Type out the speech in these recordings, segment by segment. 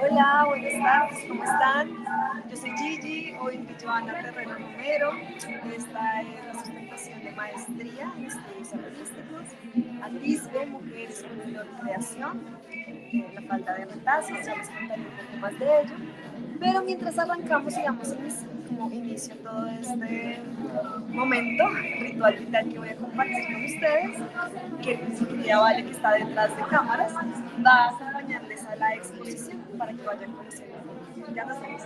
Hola, buenas tardes, ¿cómo están? Yo soy Gigi, hoy en Joana Terrero Romero. Esta es la sustentación de maestría en estudios artísticos, ATISBE, Mujeres con Olor y Creación, la falta de retazos, ya les contaré un poco más de ello. Pero mientras arrancamos y damos como inicio todo este momento ritual vital que voy a compartir con ustedes, que mi querida Vale, que está detrás de cámaras, va a acompañarles a la exposición para que vayan conociendo un poco. Ya nos vemos.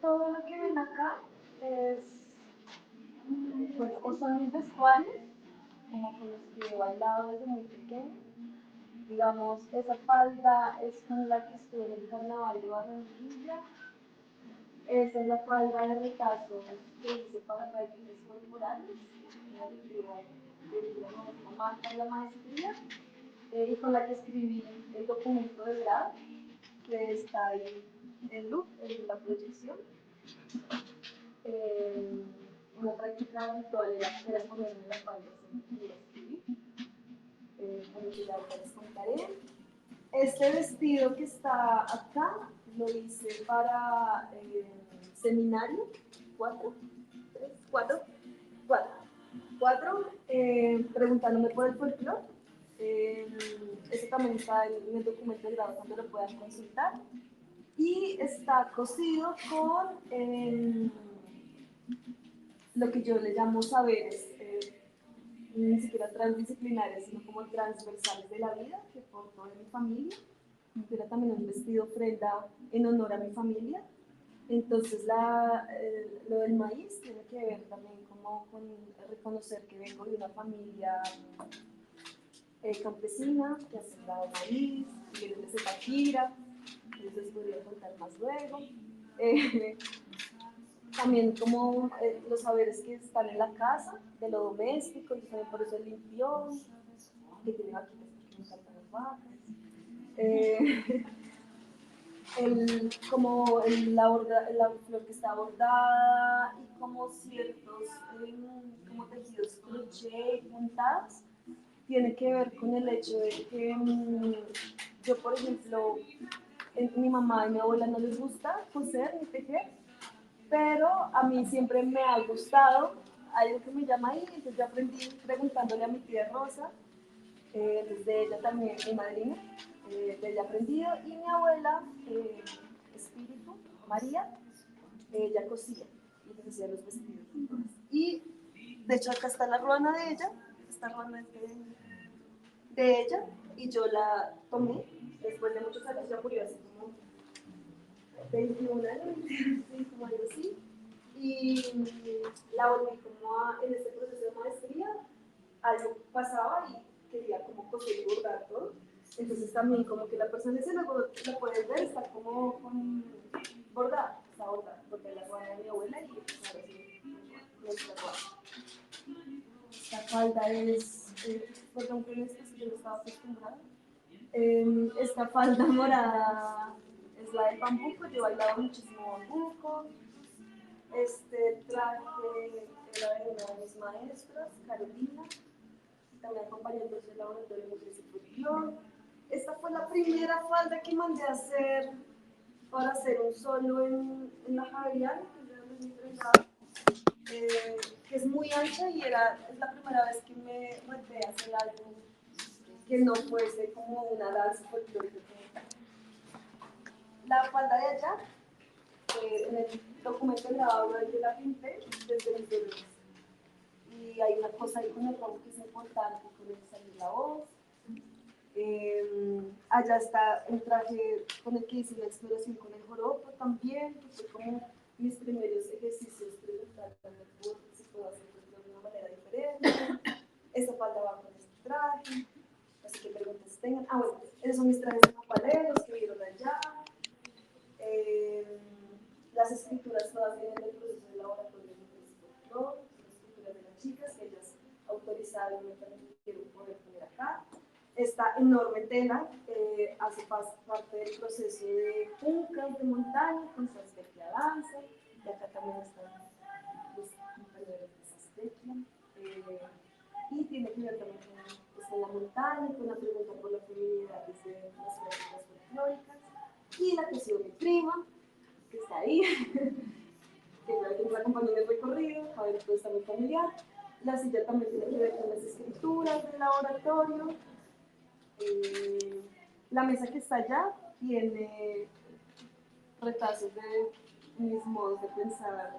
Todo lo que ven acá son mis vestuarios, como con los que he bailado desde muy pequeña. Digamos, esa falda es con la que estuve en el carnaval de Barranquilla. Esa es la falda de retazos que hice para prácticas corporales. Del libro Marca de la Maestría, y con la que escribí el documento de grado, que está ahí en loop, en la proyección. Eh, una práctica habitual era ponerme la falda y escribir. Bueno, ya les contaré. Este vestido que está acá lo hice para seminario 4, 3, 4, 4, 4, preguntándome por el folclore. Eso también está en el documento de grado donde lo puedan consultar. Y está cosido con lo que yo le llamo saberes, ni siquiera transdisciplinares, sino como transversales de la vida, que por toda mi familia. Era también un vestido ofrenda en honor a mi familia. Entonces, lo del maíz tiene que ver también como con reconocer que vengo de una familia campesina, que hace la maíz, que viene de Zipaquira, entonces podría contar más luego. Eh, También como los saberes que están en la casa, de lo doméstico, y también por eso el limpión, que tiene vaquitas porque me encantan las vacas. Eh, la flor que está bordada y como ciertos como tejidos crochet y puntadas, tiene que ver con el hecho de que yo, por ejemplo, mi mamá y mi abuela no les gusta coser ni tejer, pero a mí siempre me ha gustado algo que me llama ahí, entonces yo aprendí preguntándole a mi tía Rosa, desde ella también, mi madrina, de ella aprendido, y mi abuela, Espíritu, María, ella cosía, y les hacía los vestidos. Y de hecho acá está la ruana de ella, esta ruana es de ella, y yo la tomé después de muchos años, ya murió hace como 21 años, sí, como algo así, y la volví como en este proceso de maestría, algo pasaba y quería como coser y bordar todo, entonces también como que la persona se la puedes ver, está como con bordada, está bordada, porque la guarda de mi abuela y pues ahora sí, nuestra guarda. Esta falda es, perdón con esto, si yo no estaba acostumbrada. Esta falda morada es la del bambuco, yo he bailado muchísimo bambuco. Este traje era de una de mis maestras, Carolina, también acompañó en el laboratorio de mujeres y folclore. Esta fue la primera falda que mandé a hacer para hacer un solo en la Javeriana, que es muy ancha y es la primera vez que me reté a hacer algo que no fuese como una danza folclórica. La falda de allá, en el documento grabado yo la pinté desde mis bebés. Y hay una cosa ahí con el rombo que es importante, con el salir la voz. Allá está un traje con el que hice la exploración con el joropo también, que fue como mis primeros ejercicios preguntándome por si puedo hacerlo de una manera diferente. Esta falda va con este traje, así que preguntas tengan. Ah, bueno, esos son mis trajes de papaleros que vieron allá. Las escrituras todas vienen del proceso de laboratorio de folclore, las escrituras de las chicas, que ellas autorizaron y permitieron poder poner acá. Esta enorme tela hace parte del proceso de juncas de montaña con Sastecla Danza, y acá también están los compañeros de Sastecla. Y tiene que ver también con la montaña, con la pregunta por la feminidad desde las prácticas folclóricas. Y la que ha sido mi prima, que está ahí, que me acompañó en el recorrido, a ver, todo está muy familiar. La silla también tiene que ver con las escrituras del laboratorio. La mesa que está allá tiene retazos de mis modos de pensar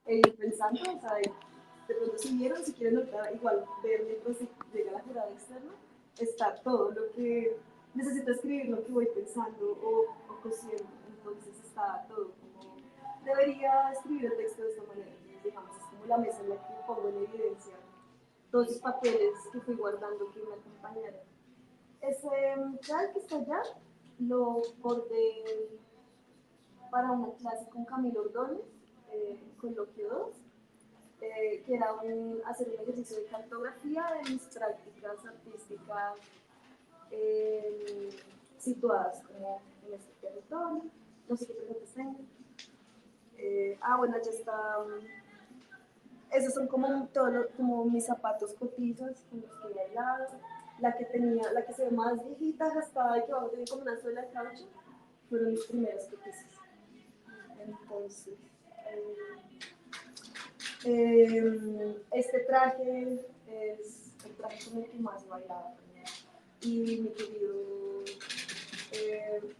e ir pensando, o sea, de pronto si vieron, si quieren notar, igual ver mientras llega la jurada externa, está todo lo que necesito escribir, lo que voy pensando o cosiendo, entonces está todo como, debería escribir el texto de esta manera, digamos, es como la mesa en la que pongo en evidencia todos esos papeles que fui guardando que me acompañaron. Ese chal que está allá lo bordé para una clase con Camilo Ordóñez, Coloquio 2, que era hacer un ejercicio de cartografía de mis prácticas artísticas situadas como en este territorio. No sé qué preguntas tengo. Bueno, ya está. Esos son como, como mis zapatos cotizos con los que he bailado. La que se ve más viejita, gastada y que abajo tiene como una suela de caucho, fueron mis primeras cotizas. Entonces, este traje es el traje con el que más he bailado. Y mi querido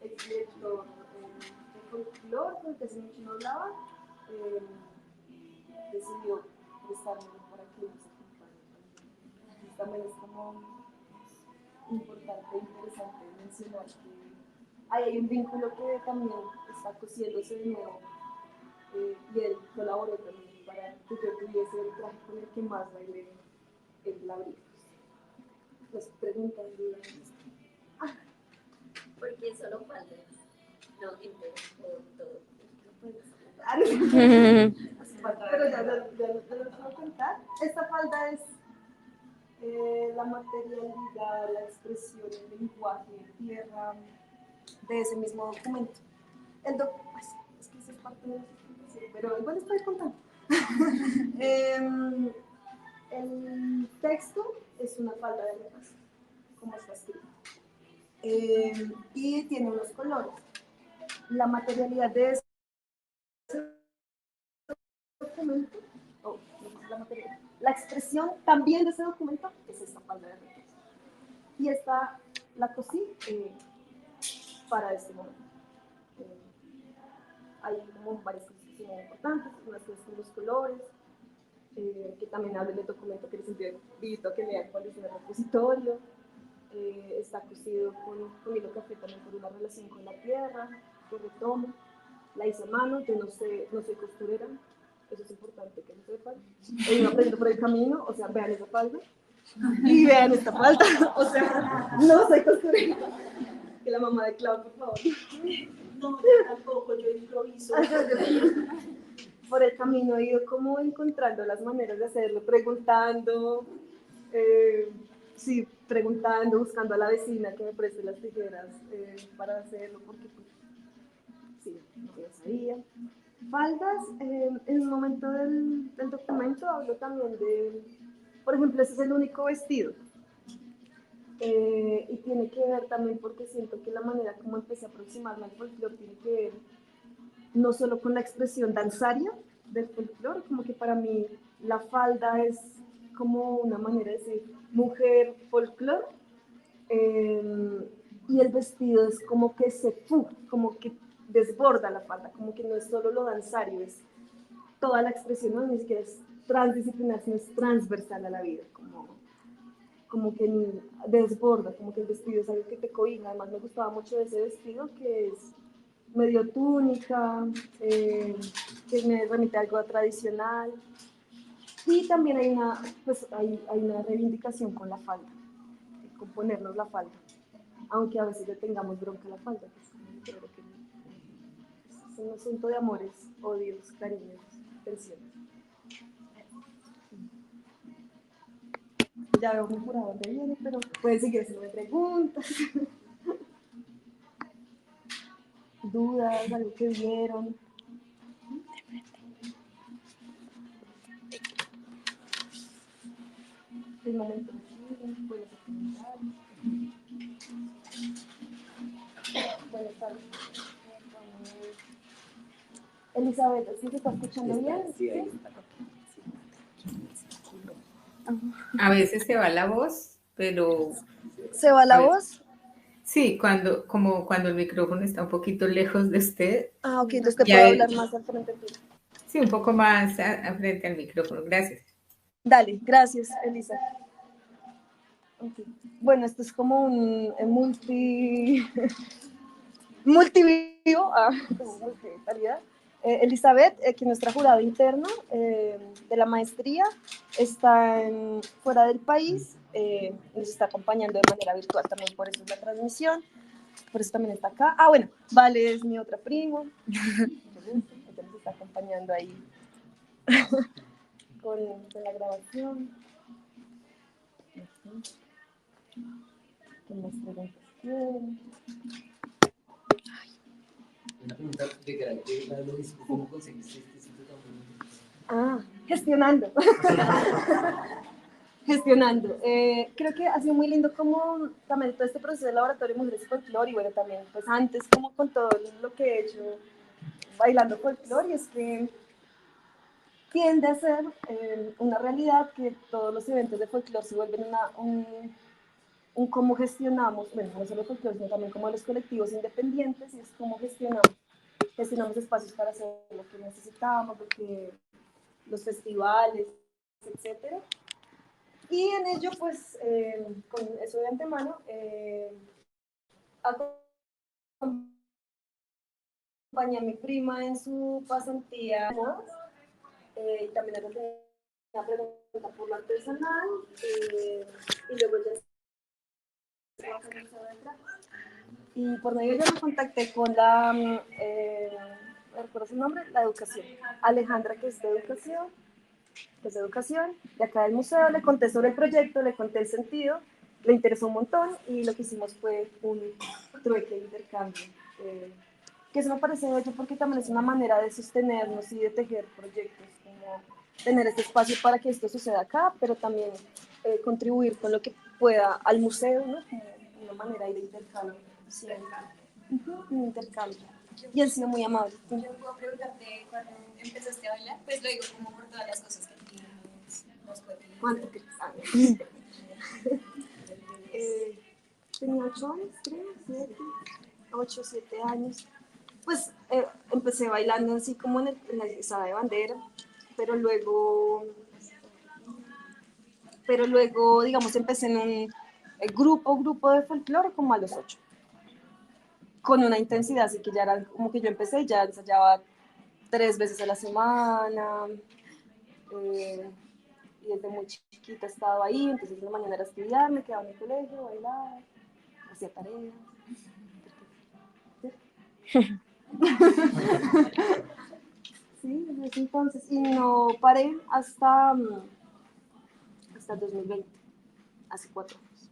exdirector de folclore, con el que hace mucho no hablaba, decidió prestarme para que nos acompañe. También es como importante e interesante mencionar que ahí hay un vínculo que también está cosiéndose de nuevo, y él colaboró también para que yo tuviese el traje con el que más bailé en Labritos. Nos preguntan dudas. ¿Por qué solo faldas? No, entero, todo. Pero ya les voy a contar. Esta falda es la materialidad, la expresión, el lenguaje, tierra de ese mismo documento. Es que eso es parte de la explicación, pero igual estoy contando. El texto es una falda de repas, como está escrito. Y tiene unos colores. La materialidad de ese documento, la expresión también de ese documento es esta falda de repas. Y esta la cosí para este momento. Hay como varias cosas que son importantes, unas cosas son los colores, que también hablan del documento, que les invito a que vean cuál es el repositorio. Está cosido con hilo café también por una relación con la tierra, que retomo. La hice a mano, yo no soy costurera, eso es importante que lo sepan. He ido aprendiendo por el camino, o sea, vean esa falda y vean esta falda, o sea, no soy costurera. Que la mamá de Clau, por favor. No, yo tampoco, yo improviso. Por el camino he ido como encontrando las maneras de hacerlo, preguntando, preguntando, buscando a la vecina que me preste las tijeras para hacerlo, porque pues, sí, no lo sabía. Faldas, en un momento del documento hablo también de, por ejemplo, ese es el único vestido. Y tiene que ver también porque siento que la manera como empecé a aproximarme al folclore tiene que ver no solo con la expresión danzaria del folclore, como que para mí la falda es como una manera de decir mujer folclore, y el vestido es como que como que desborda la falda, como que no es solo lo danzario, es toda la expresión, no ni siquiera es transdisciplinar, sino es transversal a la vida, como que desborda, como que el vestido es algo que te cobija. Además me gustaba mucho ese vestido que es medio túnica, que me remite a algo tradicional. Y también hay una reivindicación con la falda, con ponernos la falda, aunque a veces le tengamos bronca a la falda, pues, creo que es un asunto de amores, odios, cariños, tensiones. Ya veo muy por dónde viene, pero pueden seguir haciendo preguntas, dudas, algo que vieron. El momento pueden hacer comentarios. Buenas tardes. Elizabeth, ¿sí se está escuchando bien? Sí, ahí está. A veces se va la voz, pero... ¿Se va la voz? Sí, como cuando el micrófono está un poquito lejos de usted. Ok, entonces te puedo hablar más al frente tuyo. Sí, un poco más frente al micrófono. Gracias. Dale, gracias, Elisa. Okay. Bueno, esto es como un multivivo, como multitalidad. Elizabeth, que es nuestra jurado interno de la maestría, está fuera del país, nos está acompañando de manera virtual también, por eso es la transmisión, por eso también está acá. Ah, bueno, Vale es mi otra primo, ella nos está acompañando ahí con la grabación. ¿Qué más preguntas quieren? Una pregunta de carácter, ¿cómo conseguiste este sitio tan bonito? Ah, gestionando. Gestionando. Creo que ha sido muy lindo como también todo este proceso de laboratorio de mujeres y folclore, y bueno, también pues antes como con todo lo que he hecho bailando folclore, y es que tiende a ser una realidad que todos los eventos de folclore se vuelven un cómo gestionamos, bueno, no solo folclore, sino también como los colectivos independientes, y es cómo gestionamos espacios para hacer lo que necesitamos, lo que, los festivales, etcétera. Y en ello, pues, con eso de antemano, acompañé a mi prima en su pasantía, y también le tenía una pregunta por lo artesanal, y luego ya y por medio yo me contacté con la, ¿me recuerdo su nombre? La educación, Alejandra, que es de educación, de acá del museo. Le conté sobre el proyecto, le conté el sentido, le interesó un montón, y lo que hicimos fue un trueque de intercambio, que eso me parece bello porque también es una manera de sostenernos y de tejer proyectos, como tener este espacio para que esto suceda acá, pero también contribuir con lo que pueda al museo, ¿no? Como una manera de intercambio, siempre. Un intercambio. Y han sido muy amables. Yo puedo preguntarte cuando empezaste a bailar, pues lo digo como por todas las cosas que tienes, los cotidianos. ¿Cuánto crees? Tenía 8 años, creo, 7, 8, 7 años. Pues empecé bailando así como en la izada de bandera, pero luego, digamos, empecé en un grupo de folclore como a los 8, con una intensidad, así que ya era como que yo empecé, ya ensayaba 3 veces a la semana, y desde muy chiquita he estado ahí, entonces en la mañana era estudiar, me quedaba en el colegio, bailaba, hacía tareas. Sí, desde ese entonces, y no paré hasta 2020, hace 4 años.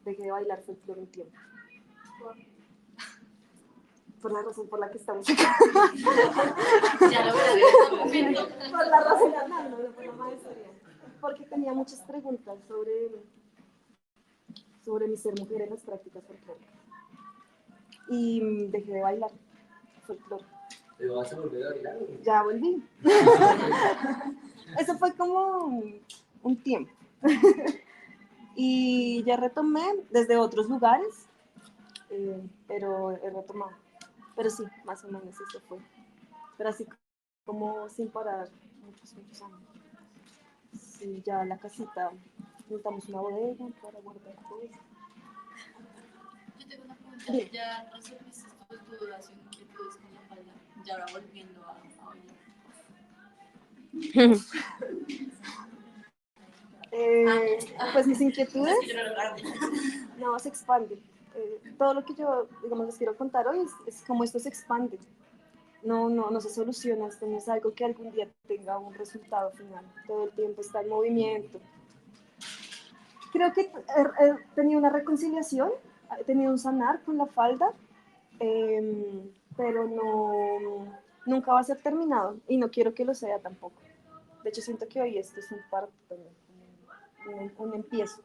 Dejé de bailar folclore un tiempo. Por la razón por la que estamos acá. Ya lo veré. Por la razón, no, por la maestría. Porque tenía muchas preguntas sobre mi ser mujer en las prácticas folclóricas. Y dejé de bailar folclore. ¿Pero vas a volver a bailar? Ya volví. Eso fue como un tiempo. Y ya retomé desde otros lugares, pero he retomado. Pero sí, más o menos eso fue. Pero así como sin parar muchos años. Sí, ya la casita, montamos una bodega para guardar cosas. Yo tengo una pregunta, ¿ya resolviste tus dudas y inquietudes con la falda? Ya ahora volviendo a bailar. Pues mis inquietudes, Es que yo no lo guardé. no, se expanden. Todo lo que yo, digamos, les quiero contar hoy es cómo esto se expande. No se soluciona, esto no es algo que algún día tenga un resultado final. Todo el tiempo está en movimiento. Creo que he tenido una reconciliación, he tenido un sanar con la falda, pero nunca va a ser terminado y no quiero que lo sea tampoco. De hecho, siento que hoy esto es un parto también, un empiezo.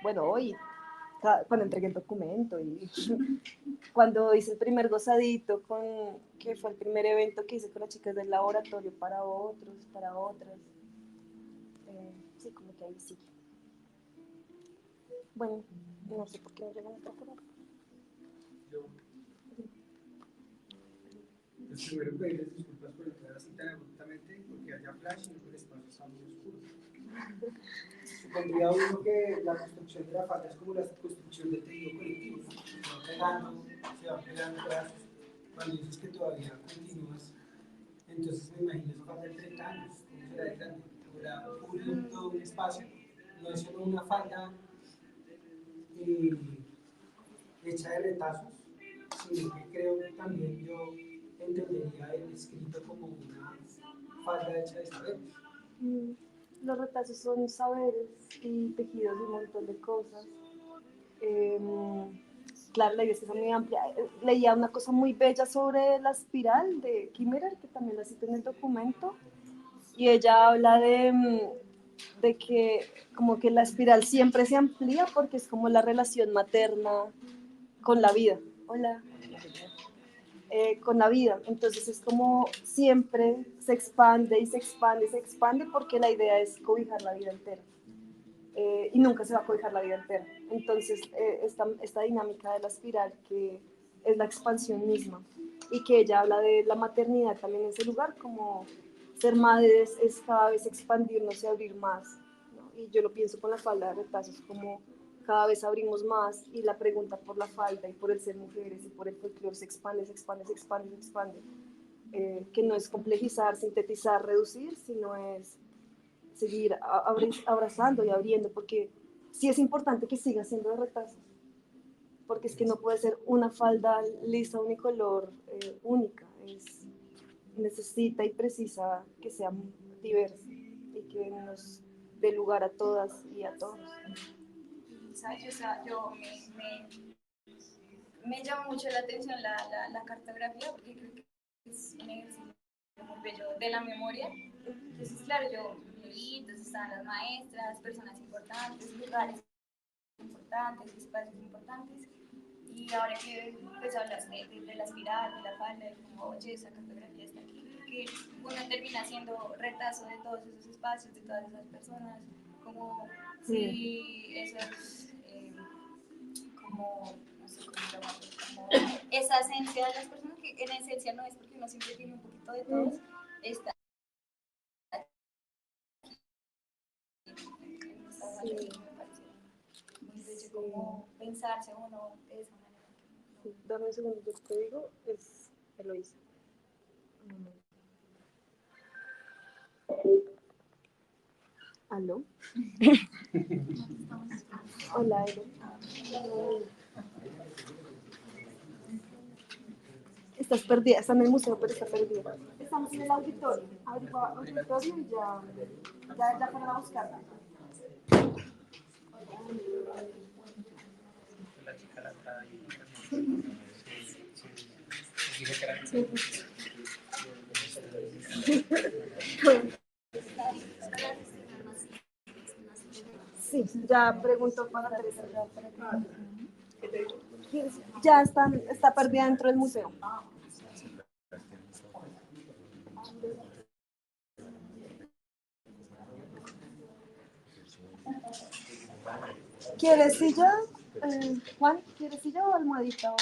Bueno, hoy, cuando entregué el documento y cuando hice el primer gozadito, que fue el primer evento que hice con las chicas del laboratorio para otros, para otras. Sí, como que ahí sí. Bueno, no sé por qué no llegan a incorporar. Pues primero pedirles disculpas por entrar así tan abruptamente, porque haya flash y no que el espacio está muy oscuro. Supondría uno que la construcción de la falda es como la construcción del tejido colectivo, ¿no? Se va pegando pedazos. cuando dices que todavía continúas, entonces me imagino eso falta de 30 años, ¿cómo será de grande? Ahora cubrir todo un espacio, no es solo una falda eh, hecha de retazos, sino que creo que también yo entendería el escrito como una falda hecha de saberes. Mm, Los retazos son saberes y tejidos de un montón de cosas. Claro, la idea es que es muy amplia. Leía una cosa muy bella sobre la espiral de Kimmerer, que también la cito en el documento, y ella habla de que como que la espiral siempre se amplía porque es como la relación materna con la vida. Hola. Con la vida. Entonces es como siempre se expande y se expande y se expande porque la idea es cobijar la vida entera. Y nunca se va a cobijar la vida entera. Entonces, esta dinámica de la espiral, que es la expansión misma, y que ella habla de la maternidad también en ese lugar, como ser madre es cada vez expandirnos y abrir más, ¿no? Y yo lo pienso con la falda de retazos, como cada vez abrimos más y la pregunta por la falda y por el ser mujeres y por el folclore se expande, se expande, se expande, se expande. Que no es complejizar, sintetizar, reducir, sino es seguir abrazando y abriendo, porque sí es importante que siga siendo de retazos, porque es que no puede ser una falda lisa, unicolor, única, necesita y precisa que sea diversa y que nos dé lugar a todas y a todos. ¿Sabes? O sea, me llama mucho la atención la cartografía porque creo que es un ejercicio muy bello de la memoria. Entonces, claro, yo leí, entonces estaban las maestras, personas importantes, lugares importantes, espacios importantes. Y ahora que pues, hablas de la espiral, de la falda, y como, oye, esa cartografía está aquí, que uno termina haciendo retazo de todos esos espacios, de todas esas personas, como si esos, como, no sé cómo llamarlo, como esa esencia de las personas, que en esencia no es porque uno siempre tiene un poquito de todos, está en esta mayoría, me parece muy bello como pensarse uno de esa manera. Sí, dame un segundo, yo te digo, es Eloisa. ¿Aló? Hola, Elo. Estás perdida, está en el museo, pero está perdida. Estamos en el auditorio. Auditorio y ya fueron a buscarla. Sí, ya preguntó para Teresa. Ya está perdida dentro del museo. ¿Quieres silla? Juan, ¿quieres silla o almohadita?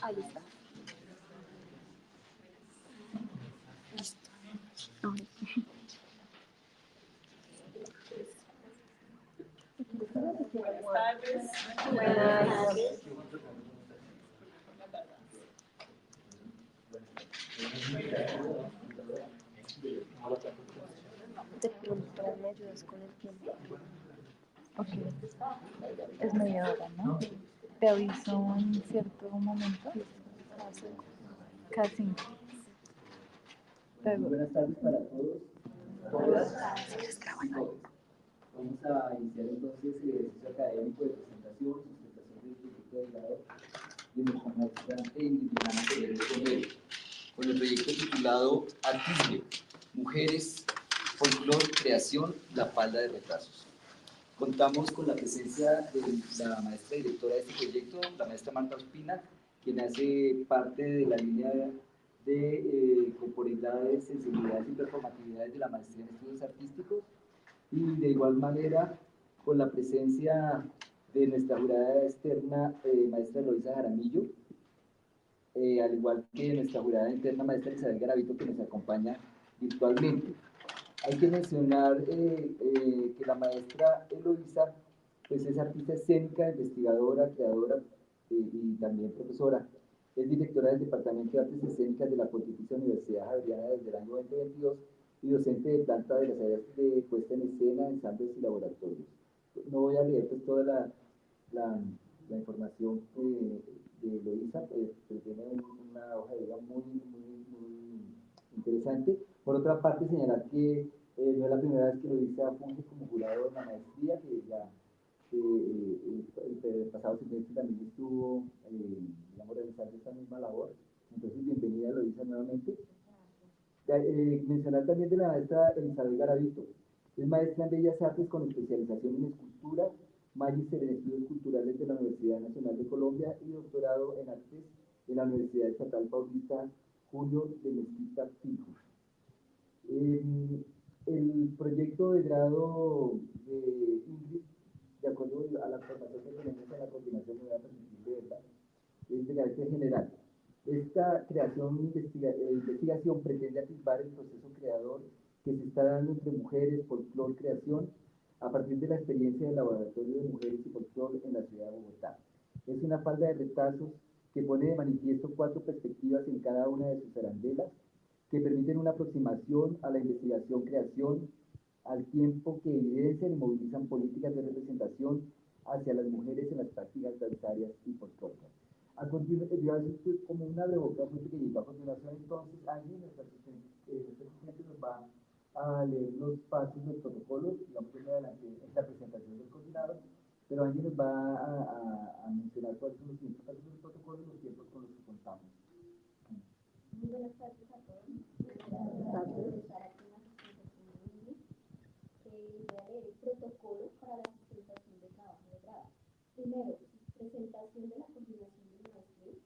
Ahí está. Listo. Buenas tardes. Buenas tardes. De pronto me ayudas con el tiempo. Ok, es media hora, ¿no? Te aviso en cierto momento. Casi. Muy buenas tardes para todos. Vamos a iniciar entonces el ejercicio académico de presentación, sustentación del proyecto de grado de nuestra maestra Liliana Ferrer Romero, con el proyecto titulado Artisme, Mujeres, Folclor, Creación, la falda de retazos. Contamos con la presencia de la maestra directora de este proyecto, la maestra Marta Ospina, quien hace parte de la línea de corporalidades, sensibilidades y performatividades de la maestría en estudios artísticos, y de igual manera con la presencia de nuestra jurada externa, maestra Eloisa Jaramillo, al igual que nuestra jurada interna, maestra Isabel Garavito, que nos acompaña virtualmente. Hay que mencionar que la maestra Eloisa Pues es artista escénica, investigadora, creadora y también profesora. Es directora del Departamento de Artes Escénicas de la Pontificia Universidad Javeriana desde el año 2022 y docente de planta de las áreas de puesta en escena, ensambles y laboratorios. No voy a leer pues toda la información de Eloisa, pero tiene una hoja de vida muy interesante. Por otra parte, señalar que no es la primera vez que Eloisa funge como jurado en la maestría, que ya el pasado semestre también estuvo, digamos, realizando esta misma labor. Entonces, bienvenida Eloisa nuevamente. Mencionar también de la maestra Elizabeth Garavito. Es maestra en Bellas Artes con especialización en escultura, magíster en estudios culturales de la Universidad Nacional de Colombia y doctorado en artes en la Universidad Estatal Paulista Julio de Mezquita Pico. El proyecto de grado de Ingrid, de acuerdo a la formación que tenemos en la coordinación, me voy a permitir leerla, es de carácter general. Esta investigación pretende atisbar el proceso creador que se está dando entre mujeres, folclor, creación, a partir de la experiencia del Laboratorio de Mujeres y Folclor en la ciudad de Bogotá. Es una falda de retazos que pone de manifiesto 4 perspectivas en cada una de sus arandelas, que permiten una aproximación a la investigación-creación, al tiempo que evidencian y movilizan políticas de representación hacia las mujeres en las prácticas danzarias y folclóricas. A continuación, yo voy a decir como una breboca muy pequeñita. A continuación, entonces, Angie, nuestra asistente, nos va a leer los pasos del protocolo, digamos más adelante en la presentación del coordinador, pero Angie nos va a mencionar cuáles son los siguientes pasos del protocolo y los tiempos con los que contamos. Muy buenas tardes a todos. Buenas tardes. Estar aquí en la presentación de Ingrid. Voy a leer el protocolo para la presentación de trabajo de grado. Primero, presentación de la coordinación de maestría.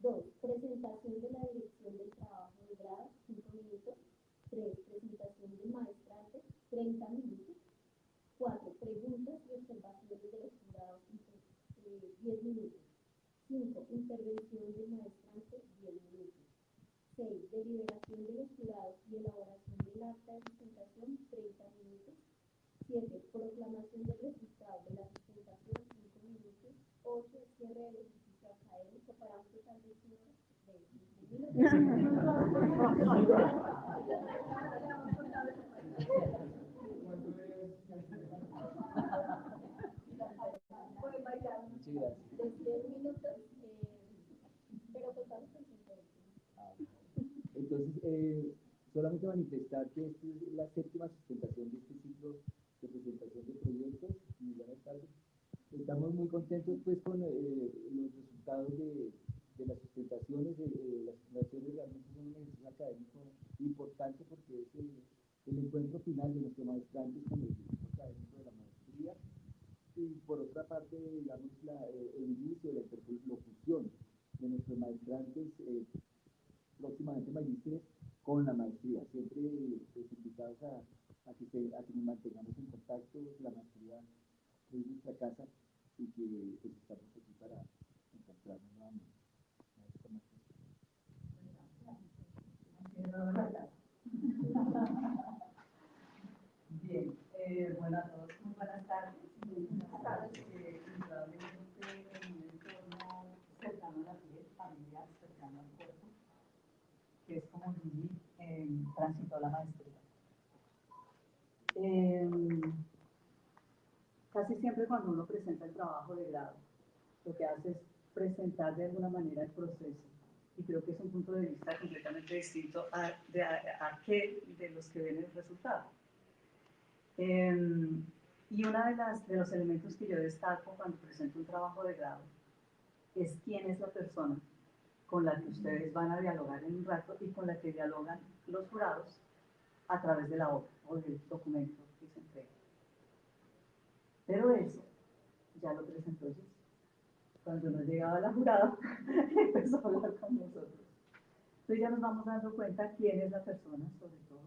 2. Presentación de la dirección del trabajo de grado, 5 minutos. 3. Presentación del maestrante, 30 minutos. 4. Preguntas y observaciones de los jurados, 10 minutos. 5. Intervención del maestrante, 10 minutos. 6. Deliberación de los jurados y elaboración del acta de sustentación, 30 minutos. 7. Proclamación del resultado de la sustentación, 5 minutos. 8. Cierre del ejercicio académico para un total de 15 minutos. De 10 minutos, pero total son 5 minutos. Entonces, solamente manifestar que esta es la séptima sustentación de este ciclo de presentación de proyectos. Muy buenas tardes. Estamos muy contentos pues con los resultados de las sustentaciones. Las sustentaciones realmente son un ejercicio académico importante porque es el encuentro final de nuestros maestrantes con el equipo académico de la maestría. Y por otra parte, digamos, el inicio de la interlocución de nuestros maestrantes, próximamente magísteres, con la maestría. Siempre invitados a que nos mantengamos en contacto. La maestría es nuestra casa y que pues, estamos aquí para encontrarnos nuevamente. Bien, bueno a todos, muy buenas tardes. Buenas tardes, indudablemente en un entorno cercano a la piel, familiar, cercano al cuerpo, que es como Lili transitó la maestría. Casi siempre cuando uno presenta el trabajo de grado, lo que hace es presentar de alguna manera el proceso. Y creo que es un punto de vista completamente distinto a aquel de los que ven el resultado. Y uno de los elementos que yo destaco cuando presento un trabajo de grado es quién es la persona con la que ustedes van a dialogar en un rato y con la que dialogan los jurados a través de la obra o del documento que se entrega. Pero eso ya lo presentó Jessica. Cuando nos llegaba la jurada, empezó a hablar con nosotros. Entonces ya nos vamos dando cuenta quién es la persona, sobre todo.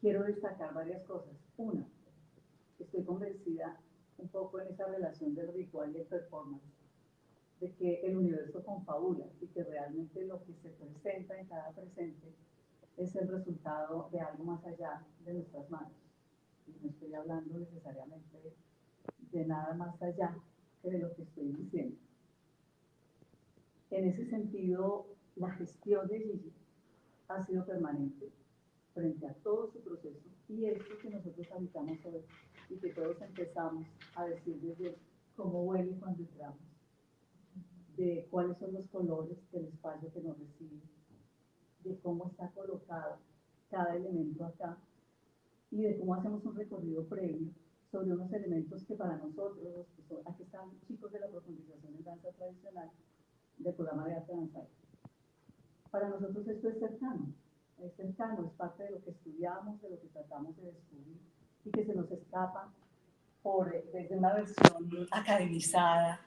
Quiero destacar varias cosas. Una, estoy convencida un poco en esa relación del ritual y el performance, de que el universo confabula y que realmente lo que se presenta en cada presente es el resultado de algo más allá de nuestras manos. y no estoy hablando necesariamente de nada más allá que de lo que estoy diciendo. En ese sentido, la gestión de Gigi ha sido permanente frente a todo su proceso y esto que nosotros habitamos hoy y que todos empezamos a decir desde cómo huele cuando entramos, de cuáles son los colores del espacio que nos recibe, de cómo está colocado cada elemento acá y de cómo hacemos un recorrido previo sobre unos elementos que para nosotros, aquí están chicos de la profundización en danza tradicional del programa de arte danzario. Para nosotros esto es cercano, es parte de lo que estudiamos, de lo que tratamos de descubrir y que se nos escapa desde una versión academizada,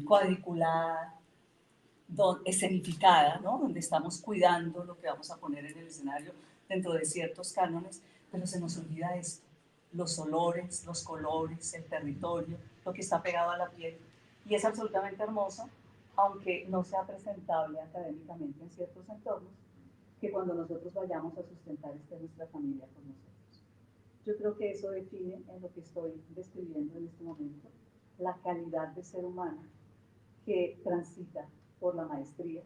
cuadriculada, escenificada, ¿no? Donde estamos cuidando lo que vamos a poner en el escenario dentro de ciertos cánones, pero se nos olvida esto, los olores, los colores, el territorio, lo que está pegado a la piel, y es absolutamente hermoso, aunque no sea presentable académicamente en ciertos entornos, que cuando nosotros vayamos a sustentar nuestra familia con nosotros. Yo creo que eso define en lo que estoy describiendo en este momento, la calidad de ser humano que transita por la maestría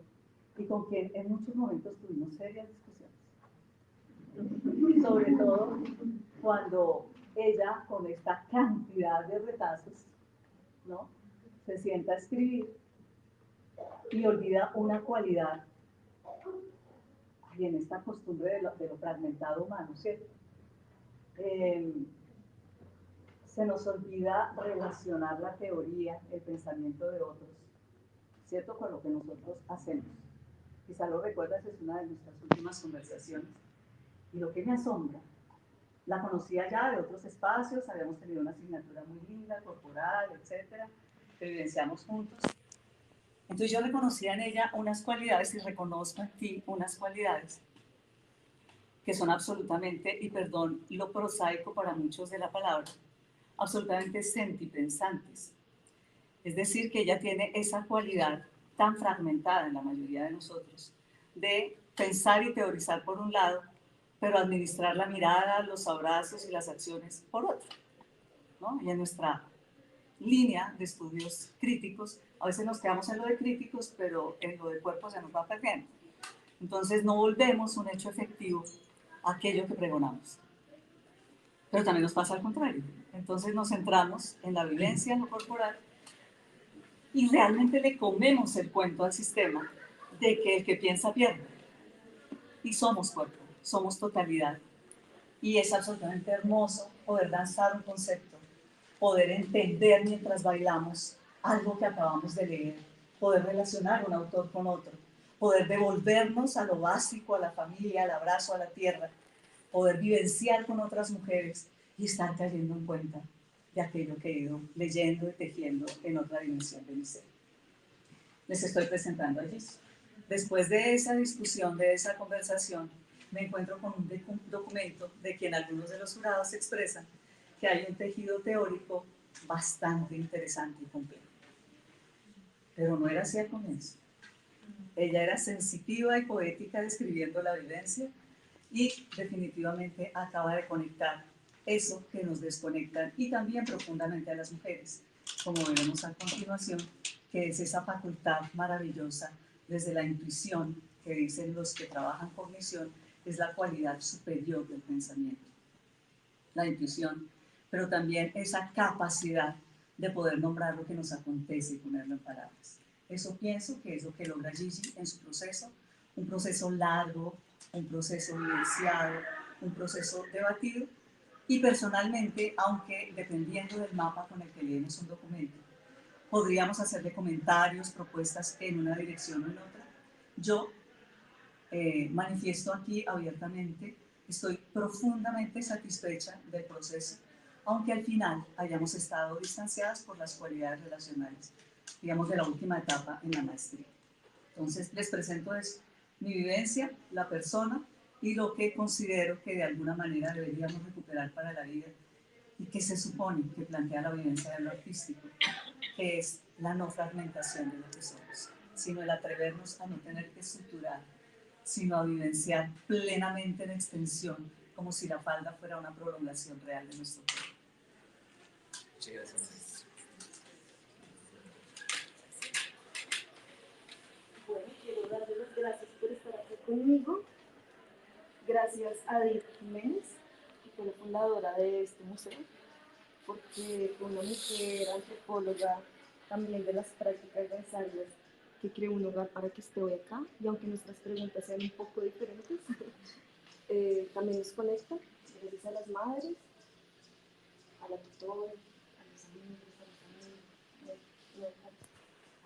y con quien en muchos momentos tuvimos serias discusiones. Sobre todo cuando ella, con esta cantidad de retazos, ¿no?, se sienta a escribir y olvida una cualidad, y en esta costumbre de lo fragmentado humano, ¿cierto? Se nos olvida relacionar la teoría, el pensamiento de otros, ¿cierto?, con lo que nosotros hacemos. Quizá lo recuerdas, es una de nuestras últimas conversaciones. Y lo que me asombra, la conocía ya de otros espacios, habíamos tenido una asignatura muy linda, corporal, etcétera, que vivenciamos juntos. Entonces yo reconocía en ella unas cualidades y reconozco en ti unas cualidades que son absolutamente, y perdón lo prosaico para muchos de la palabra, absolutamente sentipensantes. Es decir, que ella tiene esa cualidad tan fragmentada en la mayoría de nosotros, de pensar y teorizar por un lado, pero administrar la mirada, los abrazos y las acciones por otro, ¿no? Y en nuestra línea de estudios críticos, a veces nos quedamos en lo de críticos, pero en lo de cuerpo se nos va perdiendo. Entonces no volvemos un hecho efectivo a aquello que pregonamos. Pero también nos pasa al contrario. Entonces nos centramos en la vivencia, en lo corporal, y realmente le comemos el cuento al sistema de que el que piensa pierde. Y somos cuerpo, somos totalidad. Y es absolutamente hermoso poder danzar un concepto, poder entender mientras bailamos algo que acabamos de leer, poder relacionar un autor con otro, poder devolvernos a lo básico, a la familia, al abrazo, a la tierra, poder vivenciar con otras mujeres y estar cayendo en cuenta de aquello que he ido leyendo y tejiendo en otra dimensión de mi ser. Les estoy presentando allí. Después de esa discusión, de esa conversación, me encuentro con un documento de quien algunos de los jurados expresan que hay un tejido teórico bastante interesante y complejo. Pero no era así al comienzo. Ella era sensitiva y poética describiendo la vivencia y definitivamente acaba de conectar eso que nos desconecta y también profundamente a las mujeres, como veremos a continuación, que es esa facultad maravillosa desde la intuición, que dicen los que trabajan cognición, es la cualidad superior del pensamiento. La intuición, pero también esa capacidad de poder nombrar lo que nos acontece y ponerlo en palabras. Eso pienso que es lo que logra Gigi en su proceso, un proceso largo, un proceso vivenciado, un proceso debatido, y personalmente, aunque dependiendo del mapa con el que leemos un documento, podríamos hacerle comentarios, propuestas en una dirección o en otra, yo manifiesto aquí abiertamente, estoy profundamente satisfecha del proceso, aunque al final hayamos estado distanciadas por las cualidades relacionales, digamos, de la última etapa en la maestría. Entonces, les presento eso, mi vivencia, la persona y lo que considero que de alguna manera deberíamos recuperar para la vida y que se supone que plantea la vivencia de lo artístico, que es la no fragmentación de lo que somos, sino el atrevernos a no tener que estructurar, sino a vivenciar plenamente en extensión como si la falda fuera una prolongación real de nuestro cuerpo. Muchas gracias. Bueno, quiero darle las gracias por estar aquí conmigo. Gracias a Edith Jiménez, que fue la fundadora de este museo, porque fue una mujer antropóloga también de las prácticas danzarias que creó un lugar para que esté hoy acá, y aunque nuestras preguntas sean un poco diferentes, también nos conecta. Gracias a las madres, a la tutora, a los amigos, a la familia,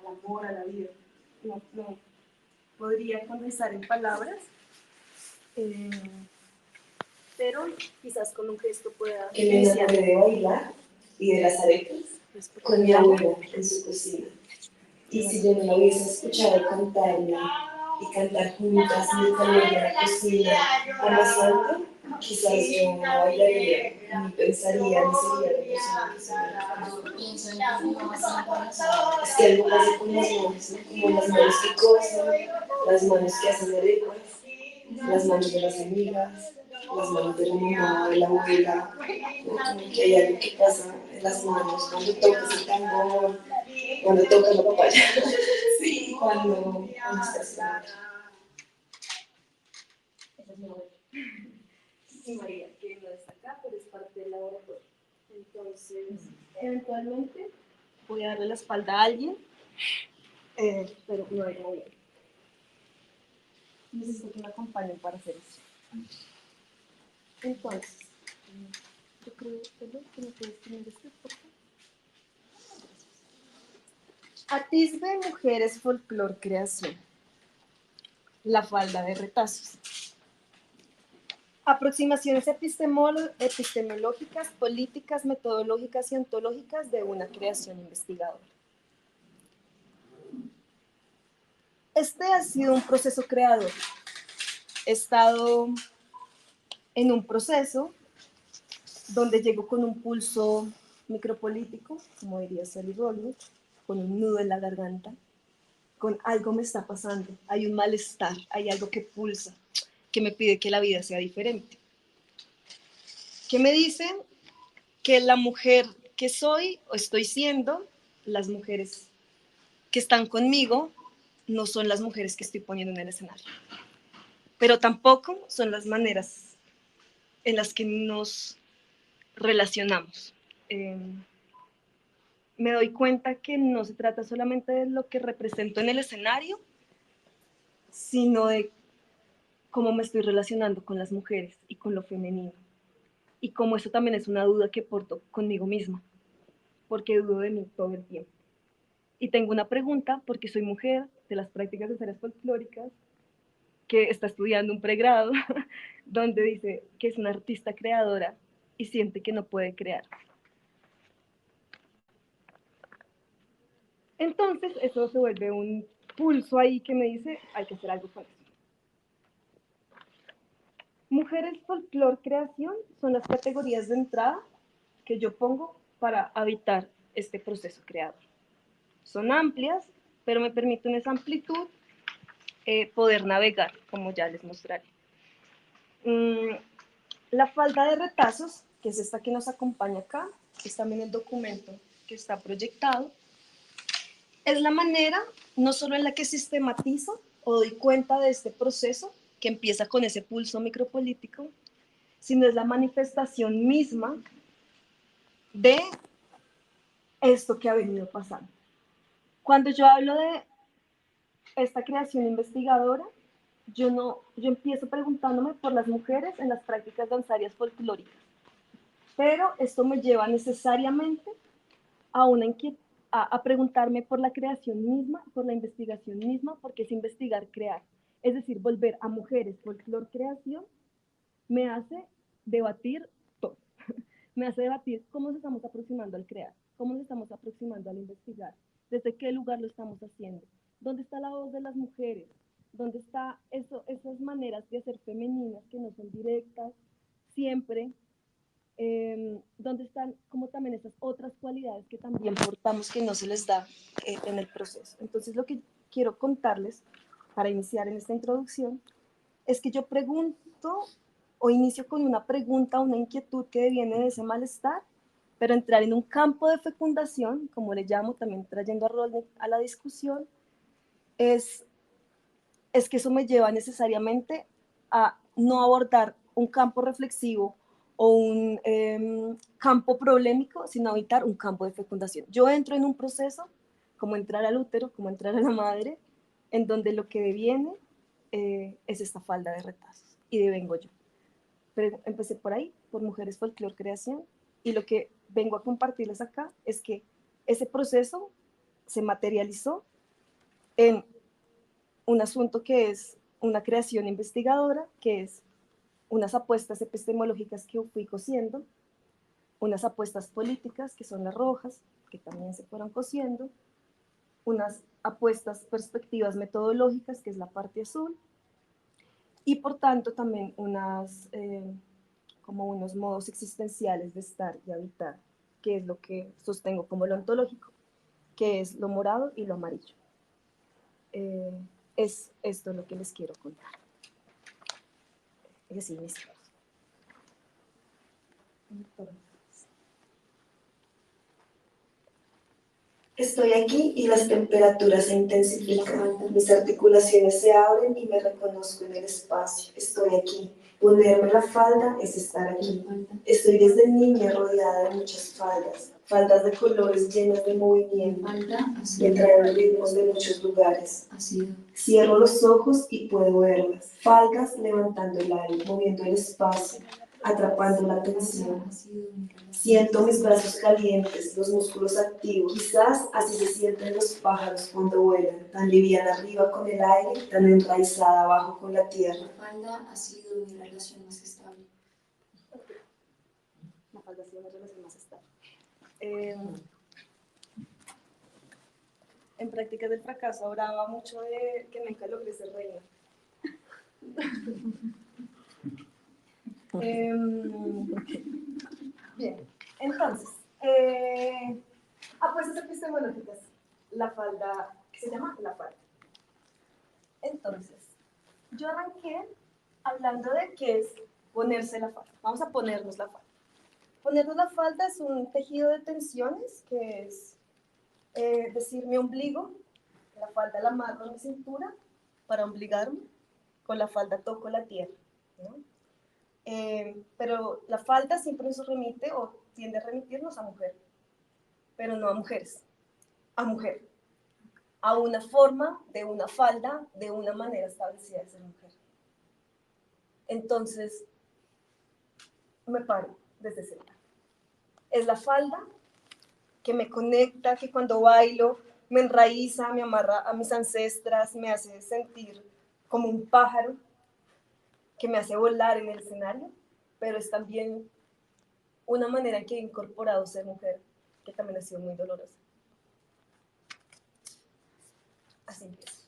al amor, a la vida. No podría condensar en palabras, pero quizás con un gesto pueda Que me enamoré de bailar y de las arepas con mi abuela en su cocina. Y si yo no la hubiese escuchado cantarme y cantar juntas en el calor de la cocina amasando, quizás yo no bailaría, ni pensaría, ni sería la persona que soy. Es que algo pasa con las manos, ¿no? Como las manos que cosen, las manos que hacen arepas, las manos de las amigas, las manos de la mamá, de la abuela, ¿no? Como que hay algo que pasa en las manos cuando tocas el tambor, cuando tocas la papaya, sí, cuando estás en Esa es mi abuela. Sí, María, que no está acá, pero es parte del laboratorio. Entonces, eventualmente voy a darle la espalda a alguien, pero no hay nadie. Necesito que me acompañen para hacer eso. Entonces, yo creo que me puedes poner esto, por favor. Atisbe Mujeres Folclor Creación. La falda de retazos. Aproximaciones epistemológicas, políticas, metodológicas y ontológicas de una creación investigadora. Este ha sido un proceso creador. He estado en un proceso donde llego con un pulso micropolítico, como diría Sally Rollins, con un nudo en la garganta, con algo me está pasando, hay un malestar, hay algo que pulsa, que me pide que la vida sea diferente. ¿Qué me dicen? Que la mujer que soy o estoy siendo, las mujeres que están conmigo, no son las mujeres que estoy poniendo en el escenario. Pero tampoco son las maneras en las que nos relacionamos. Me doy cuenta que no se trata solamente de lo que represento en el escenario, sino de cómo me estoy relacionando con las mujeres y con lo femenino. Y cómo eso también es una duda que porto conmigo misma, porque dudo de mí todo el tiempo. Y tengo una pregunta, porque soy mujer de las prácticas danzarias folclóricas, que está estudiando un pregrado, donde dice que es una artista creadora y siente que no puede crear. Entonces, eso se vuelve un pulso ahí que me dice, hay que hacer algo con eso. Mujeres, folclor, creación son las categorías de entrada que yo pongo para habitar este proceso creador. Son amplias, pero me permiten esa amplitud poder navegar, como ya les mostraré. La falda de retazos, que es esta que nos acompaña acá, que es también el documento que está proyectado, es la manera no solo en la que sistematizo o doy cuenta de este proceso, que empieza con ese pulso micropolítico, sino es la manifestación misma de esto que ha venido pasando. Cuando yo hablo de esta creación investigadora, yo empiezo preguntándome por las mujeres en las prácticas danzarias folclóricas, pero esto me lleva necesariamente a preguntarme por la creación misma, por la investigación misma, porque es investigar, crear. Es decir, volver a mujeres, folclor, creación, me hace debatir todo. Me hace debatir cómo nos estamos aproximando al crear, cómo nos estamos aproximando al investigar, desde qué lugar lo estamos haciendo, dónde está la voz de las mujeres, dónde están esas maneras de ser femeninas que no son directas, siempre, dónde están como también esas otras cualidades que también portamos que no se les da en el proceso. Entonces lo que quiero contarles para iniciar en esta introducción es que yo pregunto o inicio con una pregunta, una inquietud que viene de ese malestar, pero entrar en un campo de fecundación, como le llamo, también trayendo a Rolnick a la discusión, es que eso me lleva necesariamente a no abordar un campo reflexivo o un campo problemático, sino habitar un campo de fecundación. Yo entro en un proceso, como entrar al útero, como entrar a la madre, en donde lo que deviene es esta falda de retazos, y devengo yo. Pero empecé por ahí, por Mujeres Folclor Creación, y lo que vengo a compartirles acá es que ese proceso se materializó en un asunto que es una creación investigadora, que es unas apuestas epistemológicas que fui cosiendo, unas apuestas políticas, que son las rojas, que también se fueron cosiendo, unas apuestas perspectivas metodológicas, que es la parte azul, y por tanto también como unos modos existenciales de estar y habitar, que es lo que sostengo como lo ontológico, que es lo morado y lo amarillo. Es esto lo que les quiero contar. Y así iniciamos. Estoy aquí y las temperaturas se intensifican, mis articulaciones se abren y me reconozco en el espacio. Estoy aquí. Ponerme la falda es estar aquí. Estoy desde niña rodeada de muchas faldas, faldas de colores llenas de movimiento, que traen ritmos de muchos lugares. Cierro los ojos y puedo verlas, faldas levantando el aire, moviendo el espacio, atrapando la atención. Siento mis brazos calientes, los músculos activos. Quizás así se sienten los pájaros cuando vuelan, tan liviana arriba con el aire, tan enraizada abajo con la tierra. La falda ha sido mi relación más estable. La falda ha sido mi relación más estable. En Prácticas del Fracaso hablaba mucho de que nunca logré ser reina. Bien, entonces, apuestas epistemológicas, la falda, ¿qué se llama? La falda. Entonces, yo arranqué hablando de qué es ponerse la falda. Vamos a ponernos la falda. Ponernos la falda es un tejido de tensiones, que es decir, mi ombligo, la falda la amarro en mi cintura para obligarme, con la falda toco la tierra, ¿no? Pero la falda siempre nos remite o tiende a remitirnos a mujer, pero no a mujeres, a mujer, a una forma de una falda, de una manera establecida de ser mujer. Entonces, me paro desde ese lugar. Es la falda que me conecta, que cuando bailo me enraiza, me amarra a mis ancestras, me hace sentir como un pájaro, que me hace volar en el escenario, pero es también una manera en que he incorporado ser mujer, que también ha sido muy dolorosa. Así empiezo.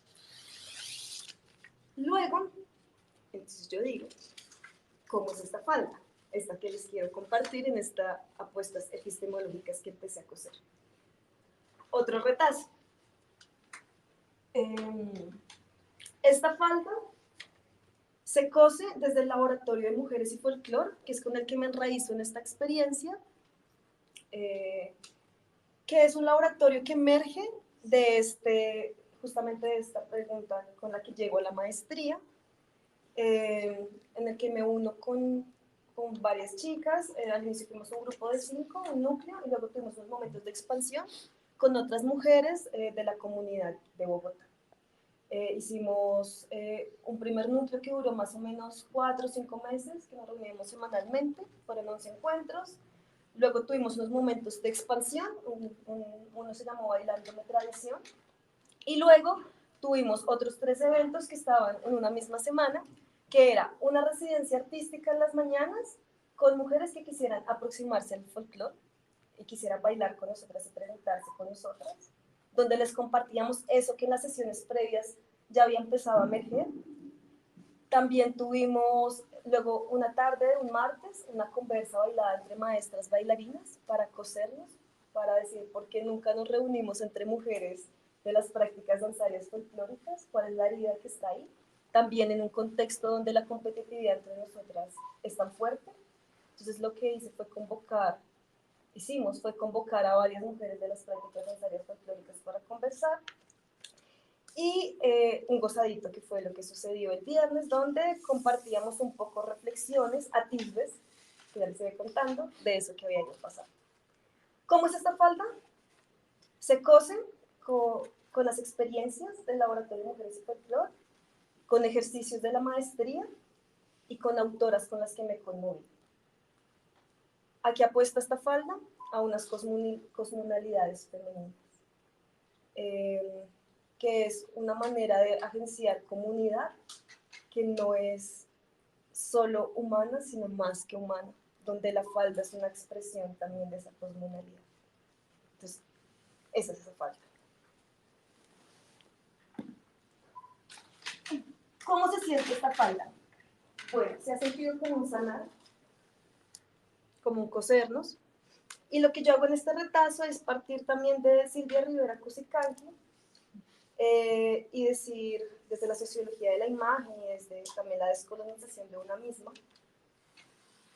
Luego, entonces yo digo, ¿cómo es esta falda? Esta que les quiero compartir en estas apuestas epistemológicas que empecé a coser. Otro retazo. Esta falda se cose desde el Laboratorio de Mujeres y Folclor, que es con el que me enraizo en esta experiencia, que es un laboratorio que emerge de justamente de esta pregunta con la que llego a la maestría, en el que me uno con varias chicas. Al inicio fuimos un grupo de 5, un núcleo, y luego tuvimos unos momentos de expansión con otras mujeres de la comunidad de Bogotá. Hicimos un primer núcleo que duró más o menos 4 o 5 meses, que nos reuníamos semanalmente, fueron 11 encuentros. Luego tuvimos unos momentos de expansión, uno se llamó Bailando la Tradición, y luego tuvimos otros 3 eventos que estaban en una misma semana, que era una residencia artística en las mañanas con mujeres que quisieran aproximarse al folclore y quisieran bailar con nosotras y presentarse con nosotras, donde les compartíamos eso que en las sesiones previas ya había empezado a emerger. También tuvimos luego una tarde de un martes, una conversa bailada entre maestras bailarinas para cosernos, para decir por qué nunca nos reunimos entre mujeres de las prácticas danzarias folclóricas, cuál es la herida que está ahí. también en un contexto donde la competitividad entre nosotras es tan fuerte. Entonces lo que fue convocar a varias mujeres de las prácticas danzarias folclóricas para conversar, y un gozadito, que fue lo que sucedió el viernes, donde compartíamos un poco reflexiones, atisbes, que ya les estoy contando, de eso que había ido pasando. ¿Cómo es esta falda? Se cosen con las experiencias del Laboratorio de Mujeres y Folclore, con ejercicios de la maestría y con autoras con las que me conmoví. ¿A qué apuesta esta falda? A unas cosmunalidades femeninas, que es una manera de agenciar comunidad que no es solo humana, sino más que humana, donde la falda es una expresión también de esa cosmunalidad. Entonces, esa es esa falda. ¿Cómo se siente esta falda? Bueno, se ha sentido como un sanar, como un cosernos, y lo que yo hago en este retazo es partir también de Silvia Rivera Cusicanqui, y decir, desde la sociología de la imagen y desde también la descolonización de una misma,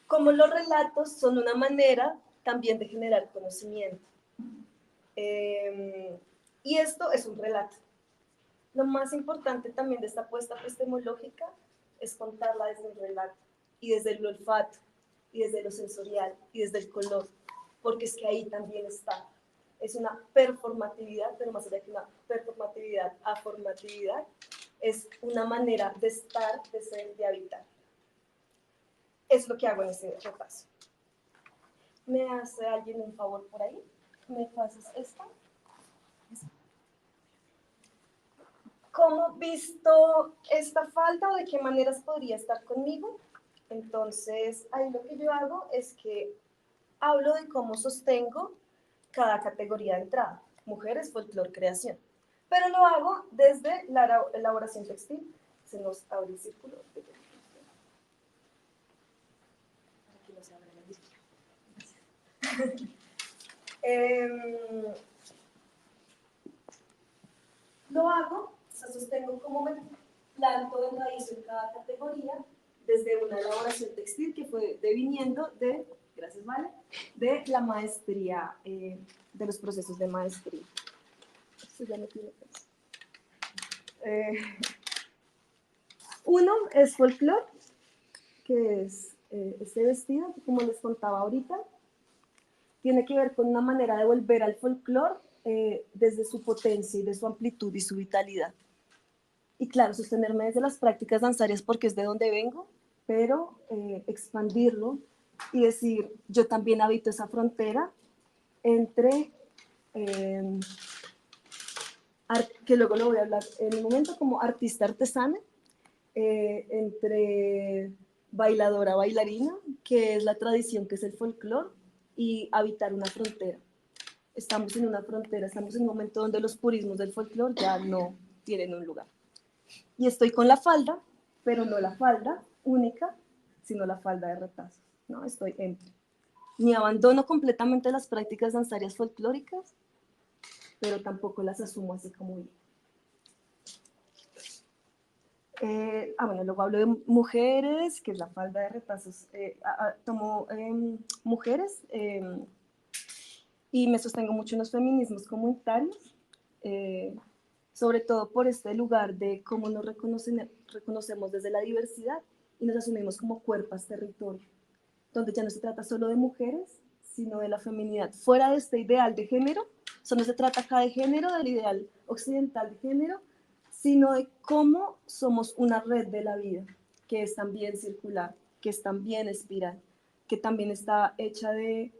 cómo los relatos son una manera también de generar conocimiento. Y esto es un relato. Lo más importante también de esta apuesta epistemológica es contarla desde el relato, y desde el olfato, y desde lo sensorial, y desde el color, porque es que ahí también está. Es una performatividad, pero más allá que una performatividad, aformatividad, es una manera de estar, de ser, de habitar. Es lo que hago en este repaso. ¿Me hace alguien un favor por ahí? ¿Me pasas esta? ¿Cómo visto esta falda o de qué maneras podría estar conmigo? Entonces, ahí lo que yo hago es que hablo de cómo sostengo cada categoría de entrada: mujeres, folclore, creación. Pero lo hago desde la elaboración textil. Se nos abre el círculo. Aquí no se abre el círculo. Lo hago, o sea, sostengo cómo me planto de raíz en cada categoría, desde una elaboración textil que fue deviniendo de, gracias Vale, de la maestría, de los procesos de maestría. Esto ya no tiene peso. Uno es folclore, que es este vestido, que como les contaba ahorita, tiene que ver con una manera de volver al folclore desde su potencia y de su amplitud y su vitalidad. Y claro, sostenerme desde las prácticas danzarias porque es de donde vengo, pero expandirlo y decir, yo también habito esa frontera entre, que luego lo voy a hablar en un momento, como artista artesana, entre bailadora bailarina, que es la tradición, que es el folclore, y habitar una frontera. Estamos en una frontera, estamos en un momento donde los purismos del folclore ya no tienen un lugar. Y estoy con la falda, pero no la falda única, sino la falda de retazos, ¿no? Estoy entre. Ni abandono completamente las prácticas danzarias folclóricas, pero tampoco las asumo así como yo. Bueno, luego hablo de mujeres, que es la falda de retazos. Tomo mujeres y me sostengo mucho en los feminismos comunitarios, sobre todo por este lugar de cómo nos reconocemos desde la diversidad y nos asumimos como cuerpas territorio, donde ya no se trata solo de mujeres, sino de la feminidad. Fuera de este ideal de género, no se trata acá de género, del ideal occidental de género, sino de cómo somos una red de la vida, que es también circular, que es también espiral, que también está hecha de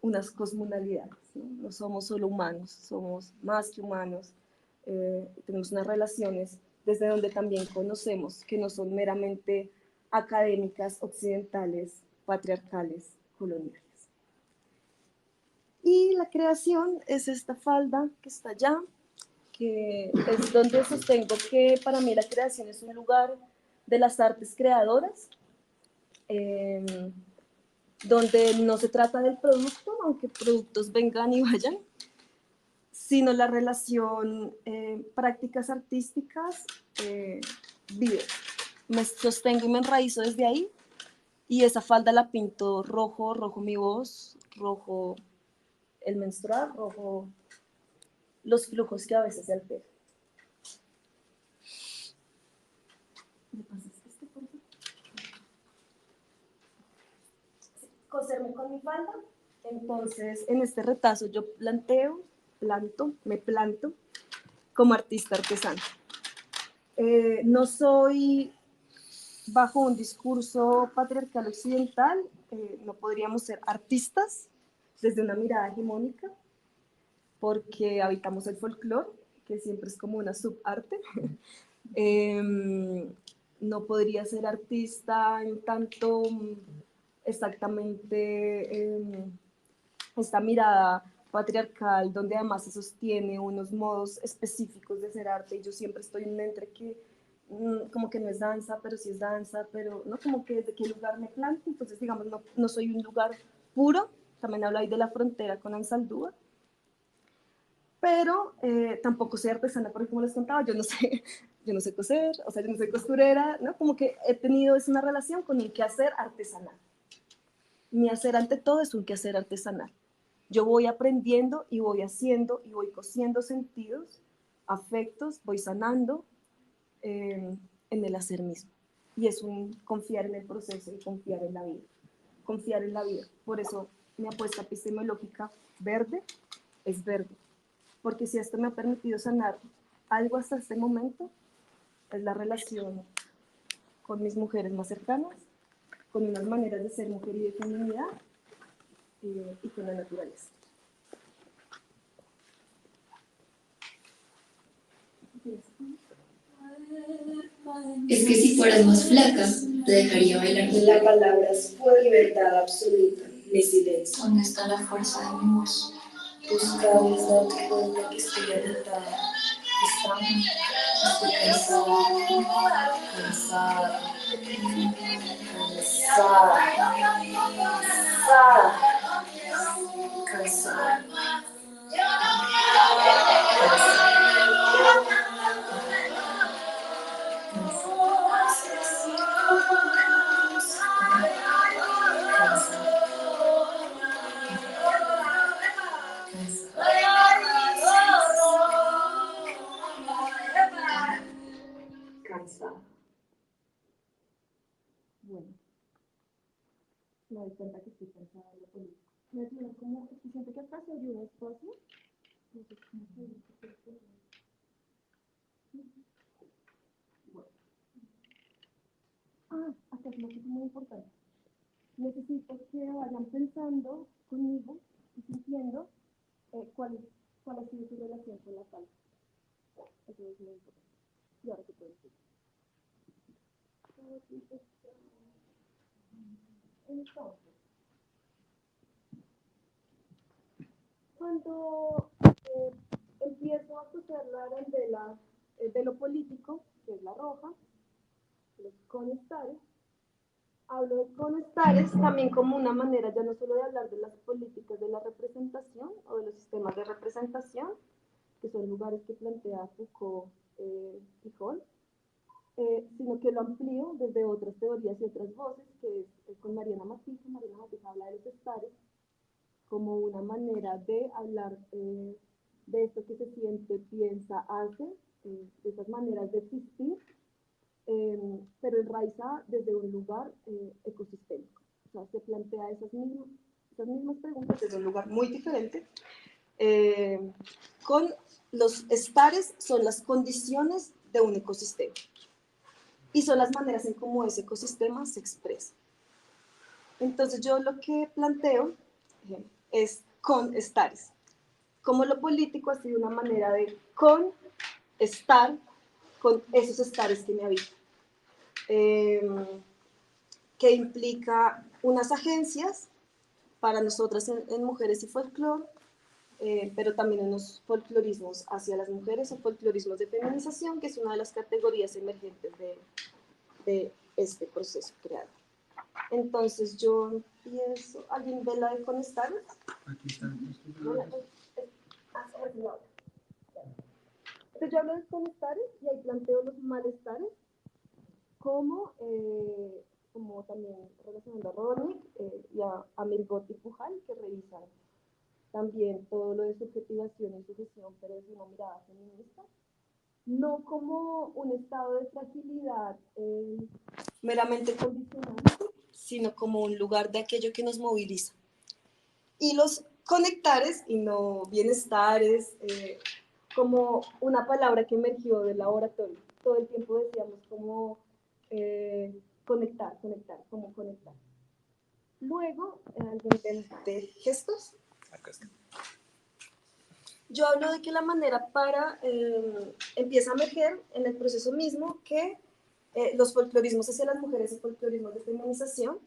unas cosmunalidades, ¿no? No somos solo humanos, somos más que humanos, tenemos unas relaciones desde donde también conocemos, que no son meramente académicas, occidentales, patriarcales, coloniales. Y la creación es esta falda que está allá, que es donde sostengo que para mí la creación es un lugar de las artes creadoras, donde no se trata del producto, aunque productos vengan y vayan, sino la relación prácticas artísticas vive. me sostengo y me enraizo desde ahí, y esa falda la pinto rojo, rojo mi voz, rojo el menstrual, rojo los flujos que a veces se alteran. ¿Me pasas este, por favor? Coserme con mi falda. Entonces, en este retazo yo me planto como artista artesana. No soy bajo un discurso patriarcal occidental, no podríamos ser artistas desde una mirada hegemónica, porque habitamos el folclore, que siempre es como una subarte. No podría ser artista en tanto exactamente esta mirada patriarcal, donde además se sostiene unos modos específicos de hacer arte, y yo siempre estoy en entre que como que no es danza, pero sí es danza, pero no, como que desde qué lugar me planto. Entonces, digamos, no soy un lugar puro. También hablo ahí de la frontera con Ansaldúa, pero tampoco soy artesana, porque como les contaba, yo no sé coser, o sea, yo no soy costurera, ¿no? Como que he tenido una relación con el quehacer artesanal. Mi hacer ante todo es un quehacer artesanal. Yo voy aprendiendo y voy haciendo y voy cosiendo sentidos, afectos, voy sanando en el hacer mismo. Y es un confiar en el proceso y confiar en la vida. Confiar en la vida. Por eso mi apuesta epistemológica verde es verde. Porque si esto me ha permitido sanar algo hasta este momento, es la relación con mis mujeres más cercanas, con unas maneras de ser mujer y de feminidad, y con la naturaleza. Es que si fueras más flaca, te dejaría bailar. La palabra es pura libertad absoluta, mi silencio. ¿Dónde está la fuerza de mi voz? Tus cables date cuenta que estoy agitada. Estoy cansada. Cansada. Bueno, me doy cuenta que estoy cansada de la política. Me ayuda como, es que siento que acá se abrió un espacio. No sé cómo se dice. Bueno. Acá es una cosa muy importante. Necesito que vayan pensando conmigo y sintiendo cuál ha sido su relación con la falda. Eso es muy importante. Y ahora, ¿qué puedo decir? Entonces, cuando empiezo a coser la arandela de lo político, que es la roja, los conestares, hablo de conestares también como una manera ya no solo de hablar de las políticas de la representación o de los sistemas de representación, que son lugares que plantea Foucault y Hall, sino que lo amplío desde otras teorías y otras voces, que es con Mariana Matija. Mariana Matija habla de los estares como una manera de hablar de esto que se siente, piensa, hace, de esas maneras de existir, pero enraizada desde un lugar ecosistémico. O sea, se plantea esas mismas preguntas desde un lugar muy diferente. Con los estares son las condiciones de un ecosistema y son las maneras en cómo ese ecosistema se expresa. Entonces yo lo que planteo es con estares. Como lo político ha sido una manera de estar con esos estares que me habitan. Que implica unas agencias para nosotras en mujeres y folclore, pero también unos folclorismos hacia las mujeres o folclorismos de feminización, que es una de las categorías emergentes de este proceso creado. Entonces yo empiezo, ¿alguien ve la de conestares? Aquí están. Entonces yo hablo de conestares y ahí planteo los malestares como también relacionando a Ronick y a Mirgot y Pujal, que revisan también todo lo de subjetivación y sujeción, pero desde una mirada feminista, no como un estado de fragilidad meramente condicionante, sino como un lugar de aquello que nos moviliza. Y los conectares, y no bienestares, como una palabra que emergió del laboratorio. Todo el tiempo decíamos como conectar, como conectar. Luego, al nivel de gestos, yo hablo de que la manera para empieza a emerger en el proceso mismo que los folclorismos hacia las mujeres y folclorismos de feminización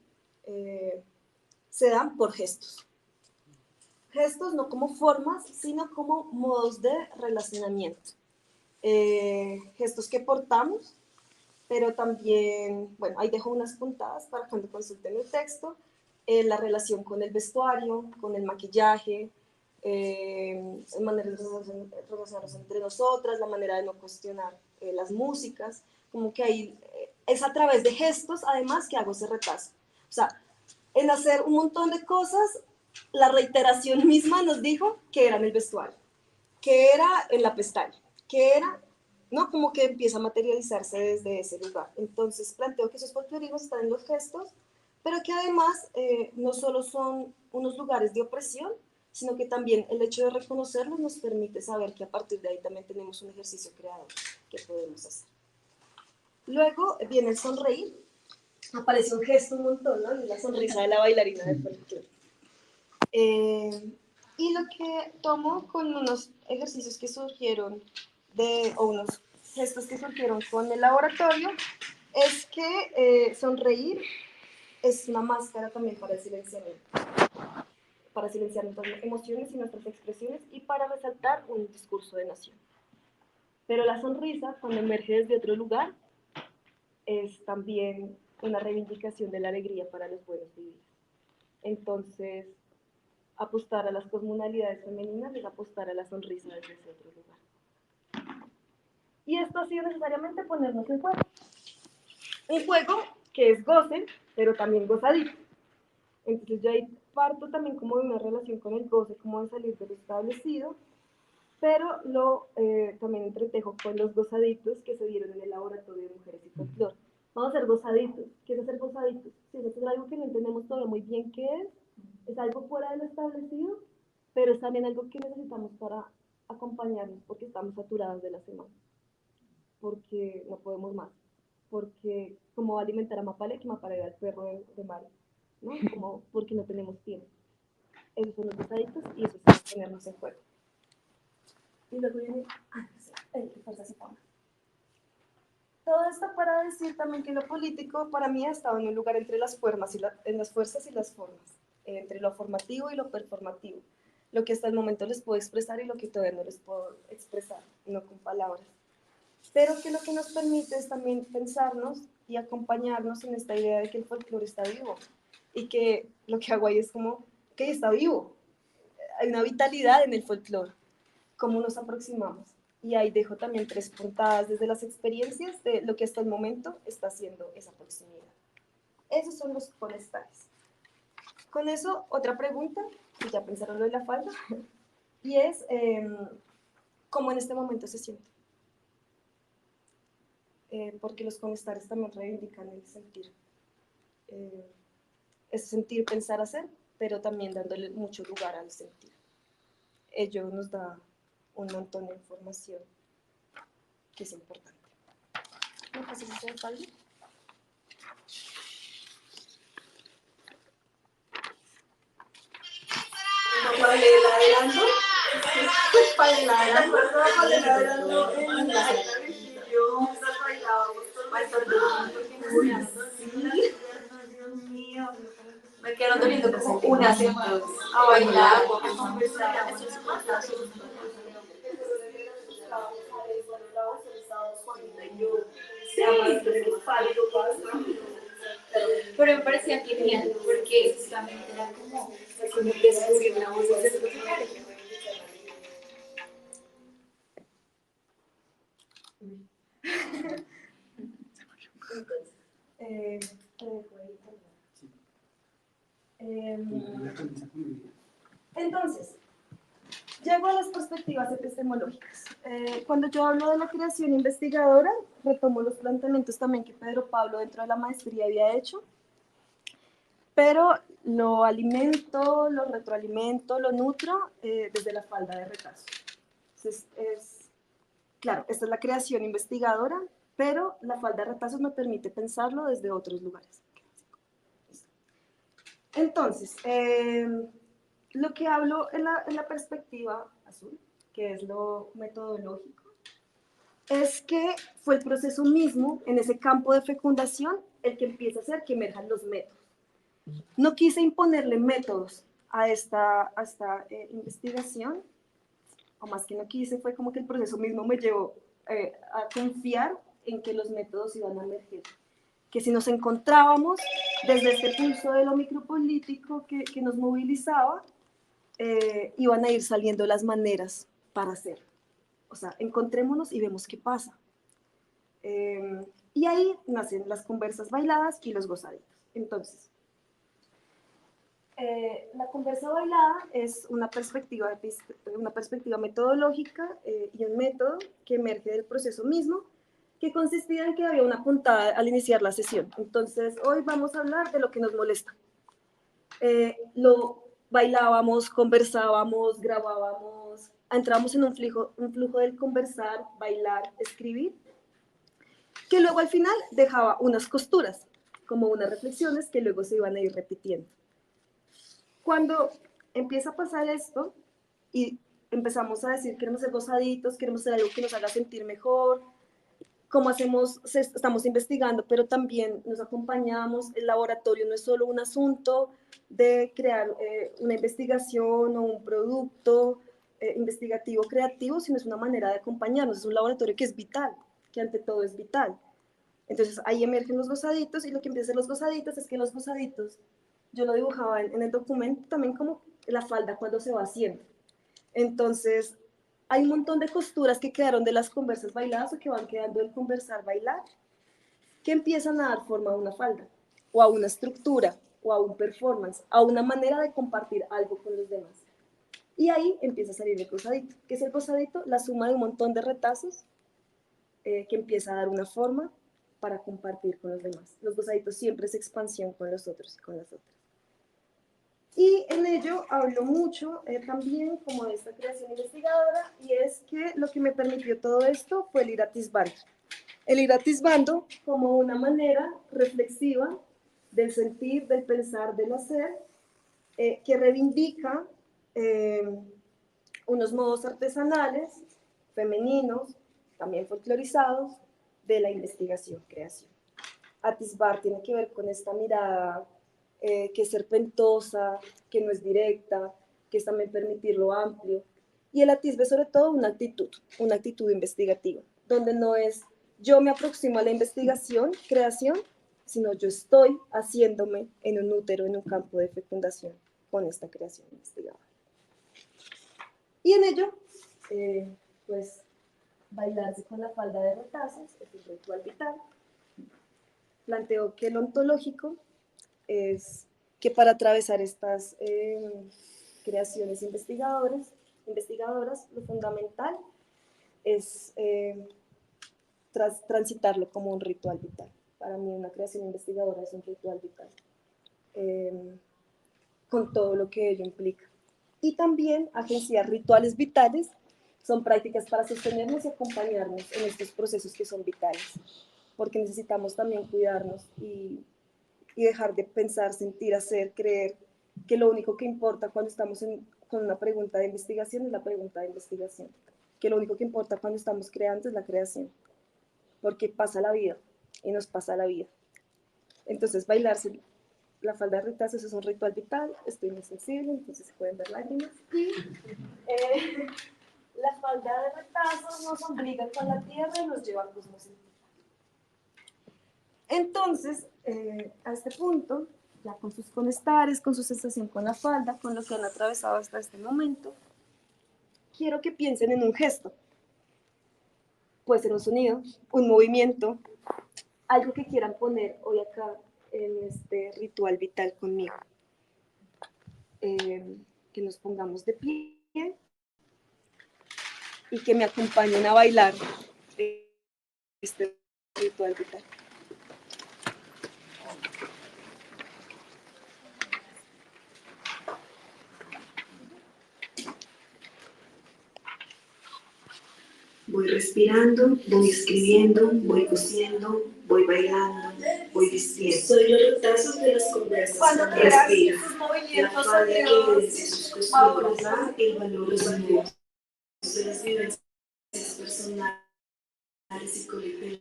se dan por gestos. Gestos no como formas, sino como modos de relacionamiento. Gestos que portamos, pero también, bueno, ahí dejo unas puntadas para cuando consulten el texto, la relación con el vestuario, con el maquillaje, maneras de relacionarnos entre nosotras, la manera de no cuestionar las músicas, como que ahí es a través de gestos, además, que hago ese retazo. O sea, en hacer un montón de cosas, la reiteración misma nos dijo que era en el vestuario, que era en la pestaña, que era, ¿no? Como que empieza a materializarse desde ese lugar. Entonces planteo que esos folclorismos están en los gestos, pero que además no solo son unos lugares de opresión, sino que también el hecho de reconocerlos nos permite saber que a partir de ahí también tenemos un ejercicio creador que podemos hacer. Luego viene el sonreír. Aparece un gesto un montón, ¿no? La sonrisa de la bailarina del folclore. Y lo que tomo con unos ejercicios que surgieron o unos gestos que surgieron con el laboratorio es que sonreír es una máscara también para el silenciamiento, para silenciar nuestras emociones y nuestras expresiones y para resaltar un discurso de nación. Pero la sonrisa, cuando emerge desde otro lugar, es también una reivindicación de la alegría para los buenos vivir. Entonces, apostar a las comunalidades femeninas es apostar a la sonrisa desde ese otro lugar. Y esto ha sido necesariamente ponernos en juego. Un juego que es goce, pero también gozadito. Entonces yo ahí parto también como de una relación con el goce, como de salir de lo establecido, pero lo también entretejo con los gozaditos que se dieron en el laboratorio de mujeres y folclore. Vamos a hacer gozaditos. ¿Qué es hacer gozaditos? Si es hacer algo que no entendemos todavía muy bien qué es algo fuera de lo establecido, pero es también algo que necesitamos para acompañarnos porque estamos saturadas de la semana, porque no podemos más, porque cómo va a alimentar a Mapale que Mapale era el perro de Mari, ¿no? Como porque no tenemos tiempo. Esos son los gozaditos y eso es ponernos en juego. Y luego viene, fuerza se pone. Todo esto para decir también que lo político para mí ha estado en un lugar entre las fuerzas y las formas, entre lo formativo y lo performativo, lo que hasta el momento les puedo expresar y lo que todavía no les puedo expresar, no con palabras. Pero que lo que nos permite es también pensarnos y acompañarnos en esta idea de que el folclore está vivo y que lo que hago ahí es como que está vivo, hay una vitalidad en el folclore, cómo nos aproximamos. Y ahí dejo también 3 puntadas desde las experiencias de lo que hasta el momento está haciendo esa proximidad. Esos son los conectares. Con eso, otra pregunta, que ya pensaron lo de la falda, y es cómo en este momento se siente. Porque los conectares también reivindican el sentir. Es sentir, pensar, hacer, pero también dándole mucho lugar al sentir. Ello nos da un montón de información que es importante. ¿Me pasas eso de falda? Me quedaron doliendo como una semana a bailar, a conversar. Pero me parecía genial porque justamente era como descubrir una voz de esos lugares. Te dejo ahí. Entonces, llego a las perspectivas epistemológicas. Cuando yo hablo de la creación investigadora, retomo los planteamientos también que Pedro Pablo dentro de la maestría había hecho, pero lo alimento, lo retroalimento, lo nutro desde la falda de retazo. Entonces, claro, esta es la creación investigadora, pero la falda de retazos me permite pensarlo desde otros lugares. Entonces, lo que hablo en la perspectiva azul, que es lo metodológico, es que fue el proceso mismo en ese campo de fecundación el que empieza a hacer que emerjan los métodos. No quise imponerle métodos a esta investigación, o más que no quise, fue como que el proceso mismo me llevó a confiar en que los métodos iban a emerger. Que si nos encontrábamos desde este pulso de lo micropolítico que nos movilizaba, iban a ir saliendo las maneras para hacerlo. O sea, encontrémonos y vemos qué pasa. Y ahí nacen las conversas bailadas y los gozaditos. Entonces, la conversa bailada es una perspectiva metodológica y un método que emerge del proceso mismo, que consistía en que había una puntada al iniciar la sesión. Entonces, hoy vamos a hablar de lo que nos molesta. Lo bailábamos, conversábamos, grabábamos, entramos en un flujo del conversar, bailar, escribir, que luego al final dejaba unas costuras, como unas reflexiones que luego se iban a ir repitiendo. Cuando empieza a pasar esto y empezamos a decir queremos ser gozaditos, queremos hacer algo que nos haga sentir mejor, ¿cómo hacemos? Estamos investigando, pero también nos acompañamos. El laboratorio no es solo un asunto de crear una investigación o un producto investigativo creativo, sino es una manera de acompañarnos. Es un laboratorio que es vital, que ante todo es vital. Entonces ahí emergen los gozaditos y lo que empieza a hacer los gozaditos es que los gozaditos, yo lo dibujaba en el documento también como la falda cuando se va haciendo. Entonces, hay un montón de costuras que quedaron de las conversas bailadas o que van quedando del conversar bailar, que empiezan a dar forma a una falda, o a una estructura, o a un performance, a una manera de compartir algo con los demás. Y ahí empieza a salir el gozadito. ¿Qué es el gozadito? La suma de un montón de retazos que empieza a dar una forma para compartir con los demás. Los gozaditos siempre es expansión con los otros y con las otras. Y en ello hablo mucho también como de esta creación investigadora, y es que lo que me permitió todo esto fue el ir atisbando. El ir atisbando como una manera reflexiva del sentir, del pensar, del hacer, que reivindica unos modos artesanales, femeninos, también folclorizados, de la investigación-creación. Atisbar tiene que ver con esta mirada que es serpentosa, que no es directa, que es también permitir lo amplio. Y el atisbe sobre todo una actitud investigativa, donde no es yo me aproximo a la investigación, creación, sino yo estoy haciéndome en un útero, en un campo de fecundación con esta creación investigadora. Y en ello, pues, bailarse con la falda de retazos es un ritual vital. Planteo que el ontológico es que para atravesar estas creaciones investigadoras, lo fundamental es transitarlo como un ritual vital. Para mí una creación investigadora es un ritual vital, con todo lo que ello implica. Y también agenciar rituales vitales son prácticas para sostenernos y acompañarnos en estos procesos que son vitales, porque necesitamos también cuidarnos y dejar de pensar, sentir, hacer, creer que lo único que importa cuando estamos con una pregunta de investigación es la pregunta de investigación, que lo único que importa cuando estamos creando es la creación, porque pasa la vida y nos pasa la vida. Entonces bailarse la falda de retazos es un ritual vital, estoy muy sensible, entonces se pueden ver lágrimas. Y la falda de retazos nos obliga con la tierra y nos lleva al cosmos. Entonces, a este punto, ya con sus conestares, con su sensación con la falda, con lo que han atravesado hasta este momento, quiero que piensen en un gesto. Puede ser un sonido, un movimiento, algo que quieran poner hoy acá en este ritual vital conmigo. Que nos pongamos de pie y que me acompañen a bailar este ritual vital. Voy respirando, voy escribiendo, voy cosiendo, voy bailando, voy vistiendo. Soy los retazos de las conversas cuando respiro. La falda que evidencia sus costumbres, el valor de los amigos, de las vivencias personales y colectivas,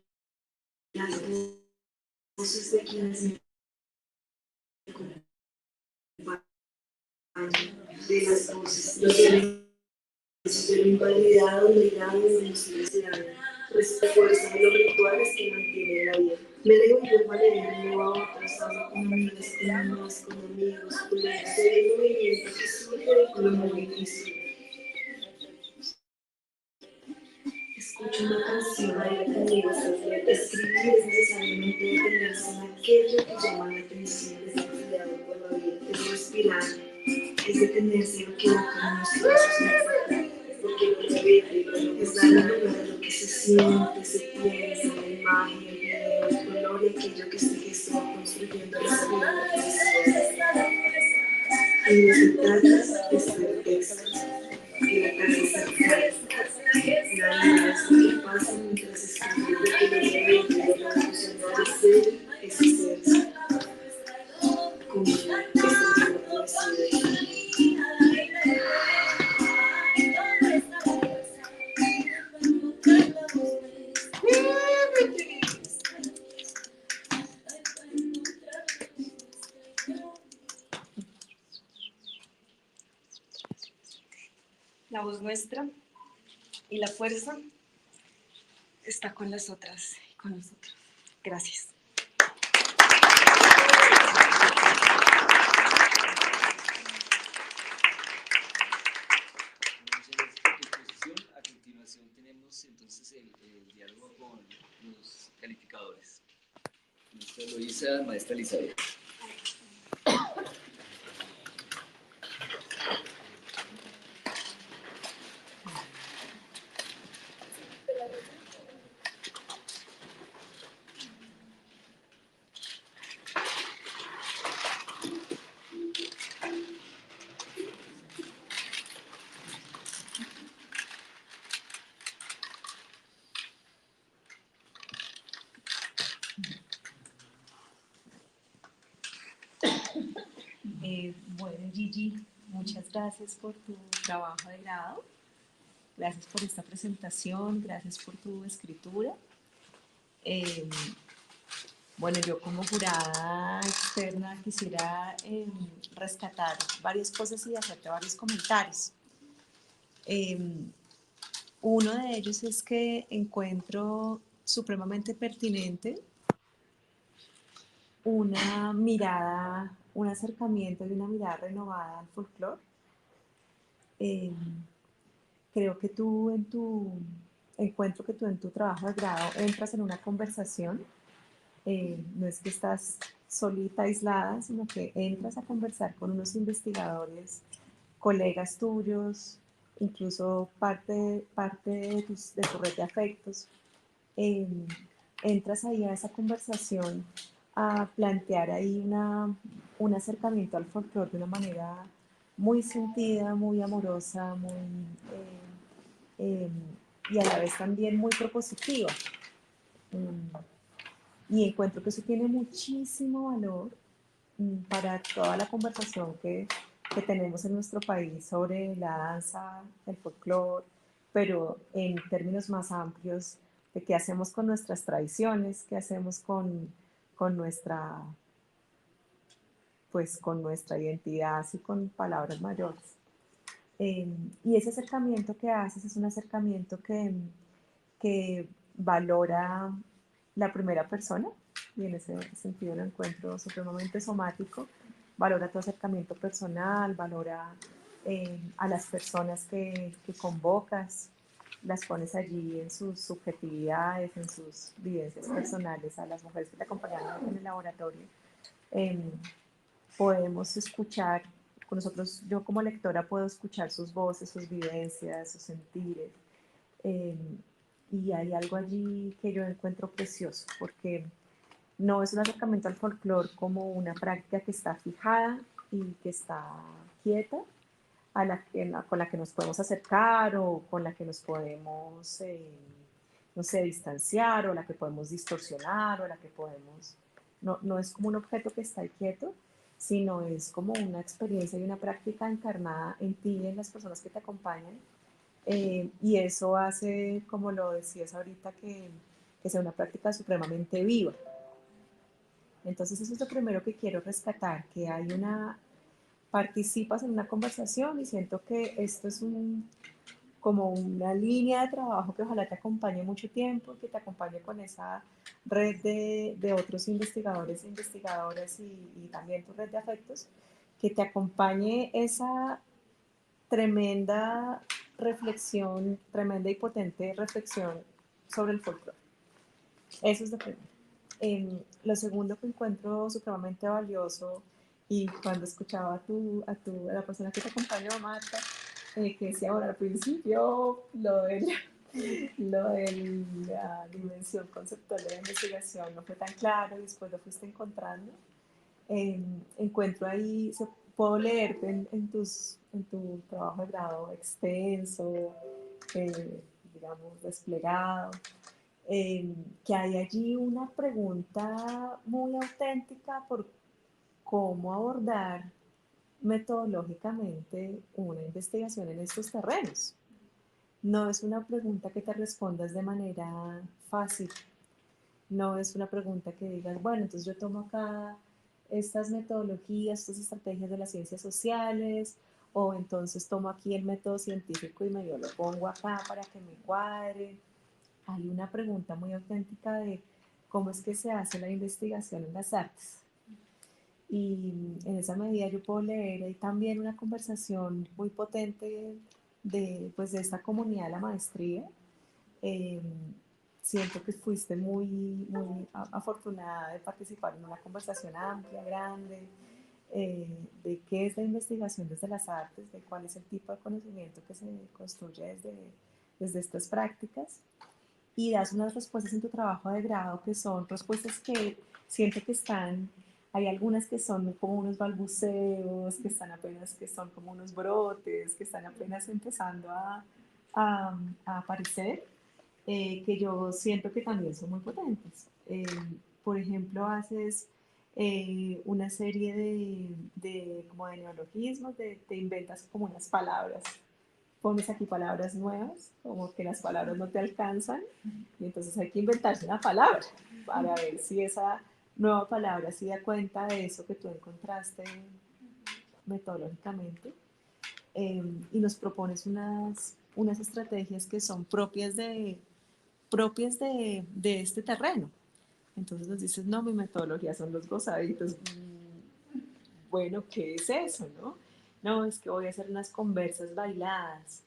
las voces de quienes me acompañan, de las voces, los pero invalidado, negado y menospreciado. Resta fuerza de los rituales que mantienen la vida. Me dejo y vuelvo a leer, me voy a otras, hablo con amigas, con mamás, con amigos, colegas. Soy el movimiento que surge de color difícil. Escucho una canción, baila conmigo, escribir es necesariamente detenerse en aquello que llama la atención, es cuidado por la vida, es respirar, es detenerse en lo que va con nuestros brazos, porque lo repite, es dar lugar a lo que se siente, se piensa, la imagen, el video, el color y aquello que este gesto va construyendo la felicidad. En los detalles está el texto, que la cabeza cae. La vida es lo que pasa mientras escribo, porque lo que veo de la funcionar es ser, como esta es la poesía. La voz nuestra y la fuerza está con las otras y con nosotros. Gracias. A continuación tenemos entonces el diálogo con los calificadores. Maestra Eloísa, maestra Elizabeth. Bueno, Gigi, muchas gracias por tu trabajo de grado, gracias por esta presentación, gracias por tu escritura. Bueno, yo como jurada externa quisiera rescatar varias cosas y hacerte varios comentarios. Uno de ellos es que encuentro supremamente pertinente una mirada, un acercamiento y una mirada renovada al folclore. Creo que encuentro que tú en tu trabajo de grado entras en una conversación, no es que estás solita, aislada, sino que entras a conversar con unos investigadores, colegas tuyos, incluso parte de tu red de afectos. Entras ahí a esa conversación a plantear ahí un acercamiento al folclore de una manera muy sentida, muy amorosa, y a la vez también muy propositiva. Y encuentro que eso tiene muchísimo valor para toda la conversación que tenemos en nuestro país sobre la danza, el folclore, pero en términos más amplios de qué hacemos con nuestras tradiciones, qué hacemos con nuestra, pues, con nuestra identidad, así con palabras mayores. Y ese acercamiento que haces es un acercamiento que valora la primera persona, y en ese sentido lo encuentro supremamente somático, valora tu acercamiento personal, valora a las personas que convocas, las pones allí en sus subjetividades, en sus vivencias personales, a las mujeres que te acompañan en el laboratorio, em, podemos escuchar, con nosotros, yo como lectora puedo escuchar sus voces, sus vivencias, sus sentires, em, y hay algo allí que yo encuentro precioso, porque no es un acercamiento al folclore como una práctica que está fijada y que está quieta, con la que nos podemos acercar o con la que nos podemos, no sé, distanciar o la que podemos distorsionar o la que podemos... No, no es como un objeto que está ahí quieto, sino es como una experiencia y una práctica encarnada en ti y en las personas que te acompañan. Y eso hace, como lo decías ahorita, que sea una práctica supremamente viva. Entonces eso es lo primero que quiero rescatar, que hay participas en una conversación y siento que esto es como una línea de trabajo que ojalá te acompañe mucho tiempo, que te acompañe con esa red de otros investigadores e investigadoras y también tu red de afectos, que te acompañe esa tremenda reflexión, tremenda y potente reflexión sobre el folclore. Eso es lo primero. Lo segundo que encuentro supremamente valioso y cuando escuchaba a la persona que te acompañó, Marta, que decía, bueno, al principio lo de la dimensión conceptual de la investigación no fue tan claro y después lo fuiste encontrando. Encuentro ahí, puedo leerte en tu trabajo de grado extenso, digamos, desplegado, que hay allí una pregunta muy auténtica por cómo abordar metodológicamente una investigación en estos terrenos. No es una pregunta que te respondas de manera fácil, no es una pregunta que digas, bueno, entonces yo tomo acá estas metodologías, estas estrategias de las ciencias sociales, o entonces tomo aquí el método científico y medio lo pongo acá para que me cuadre. Hay una pregunta muy auténtica de cómo es que se hace la investigación en las artes. Y en esa medida yo puedo leer ahí también una conversación muy potente pues, de esta comunidad de la maestría. Eh, Siento que fuiste muy afortunada de participar en una conversación amplia, grande, de qué es la investigación desde las artes, de cuál es el tipo de conocimiento que se construye desde estas prácticas. Y das unas respuestas en tu trabajo de grado que son respuestas que siento que hay algunas que son como unos balbuceos, que son como unos brotes, que están apenas empezando a aparecer, que yo siento que también son muy potentes. Por ejemplo, haces una serie como de neologismos, te inventas como unas palabras, pones aquí palabras nuevas, como que las palabras no te alcanzan, y entonces hay que inventarse una palabra para ver si esa nueva palabra sí da cuenta de eso que tú encontraste metodológicamente. Y nos propones unas estrategias que son propias de este terreno. Entonces nos dices, no, mi metodología son los gozaditos. Bueno, ¿qué es eso, no? No, es que voy a hacer unas conversas bailadas.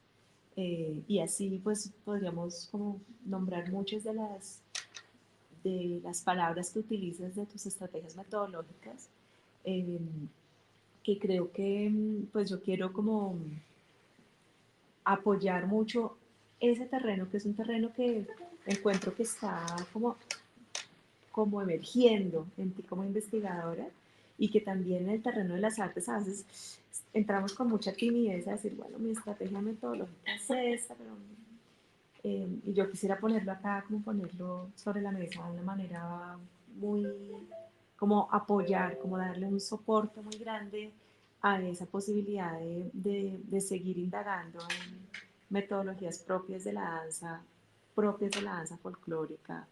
Y así pues podríamos como nombrar muchas de las palabras que utilizas de tus estrategias metodológicas, que creo que pues yo quiero como apoyar mucho ese terreno, que es un terreno que encuentro que está como emergiendo en ti como investigadora, y que también en el terreno de las artes a veces entramos con mucha timidez a decir, bueno, mi estrategia metodológica es esta, pero y yo quisiera ponerlo acá, como ponerlo sobre la mesa de una manera muy, como apoyar, como darle un soporte muy grande a esa posibilidad de seguir indagando en metodologías propias de la danza folclórica,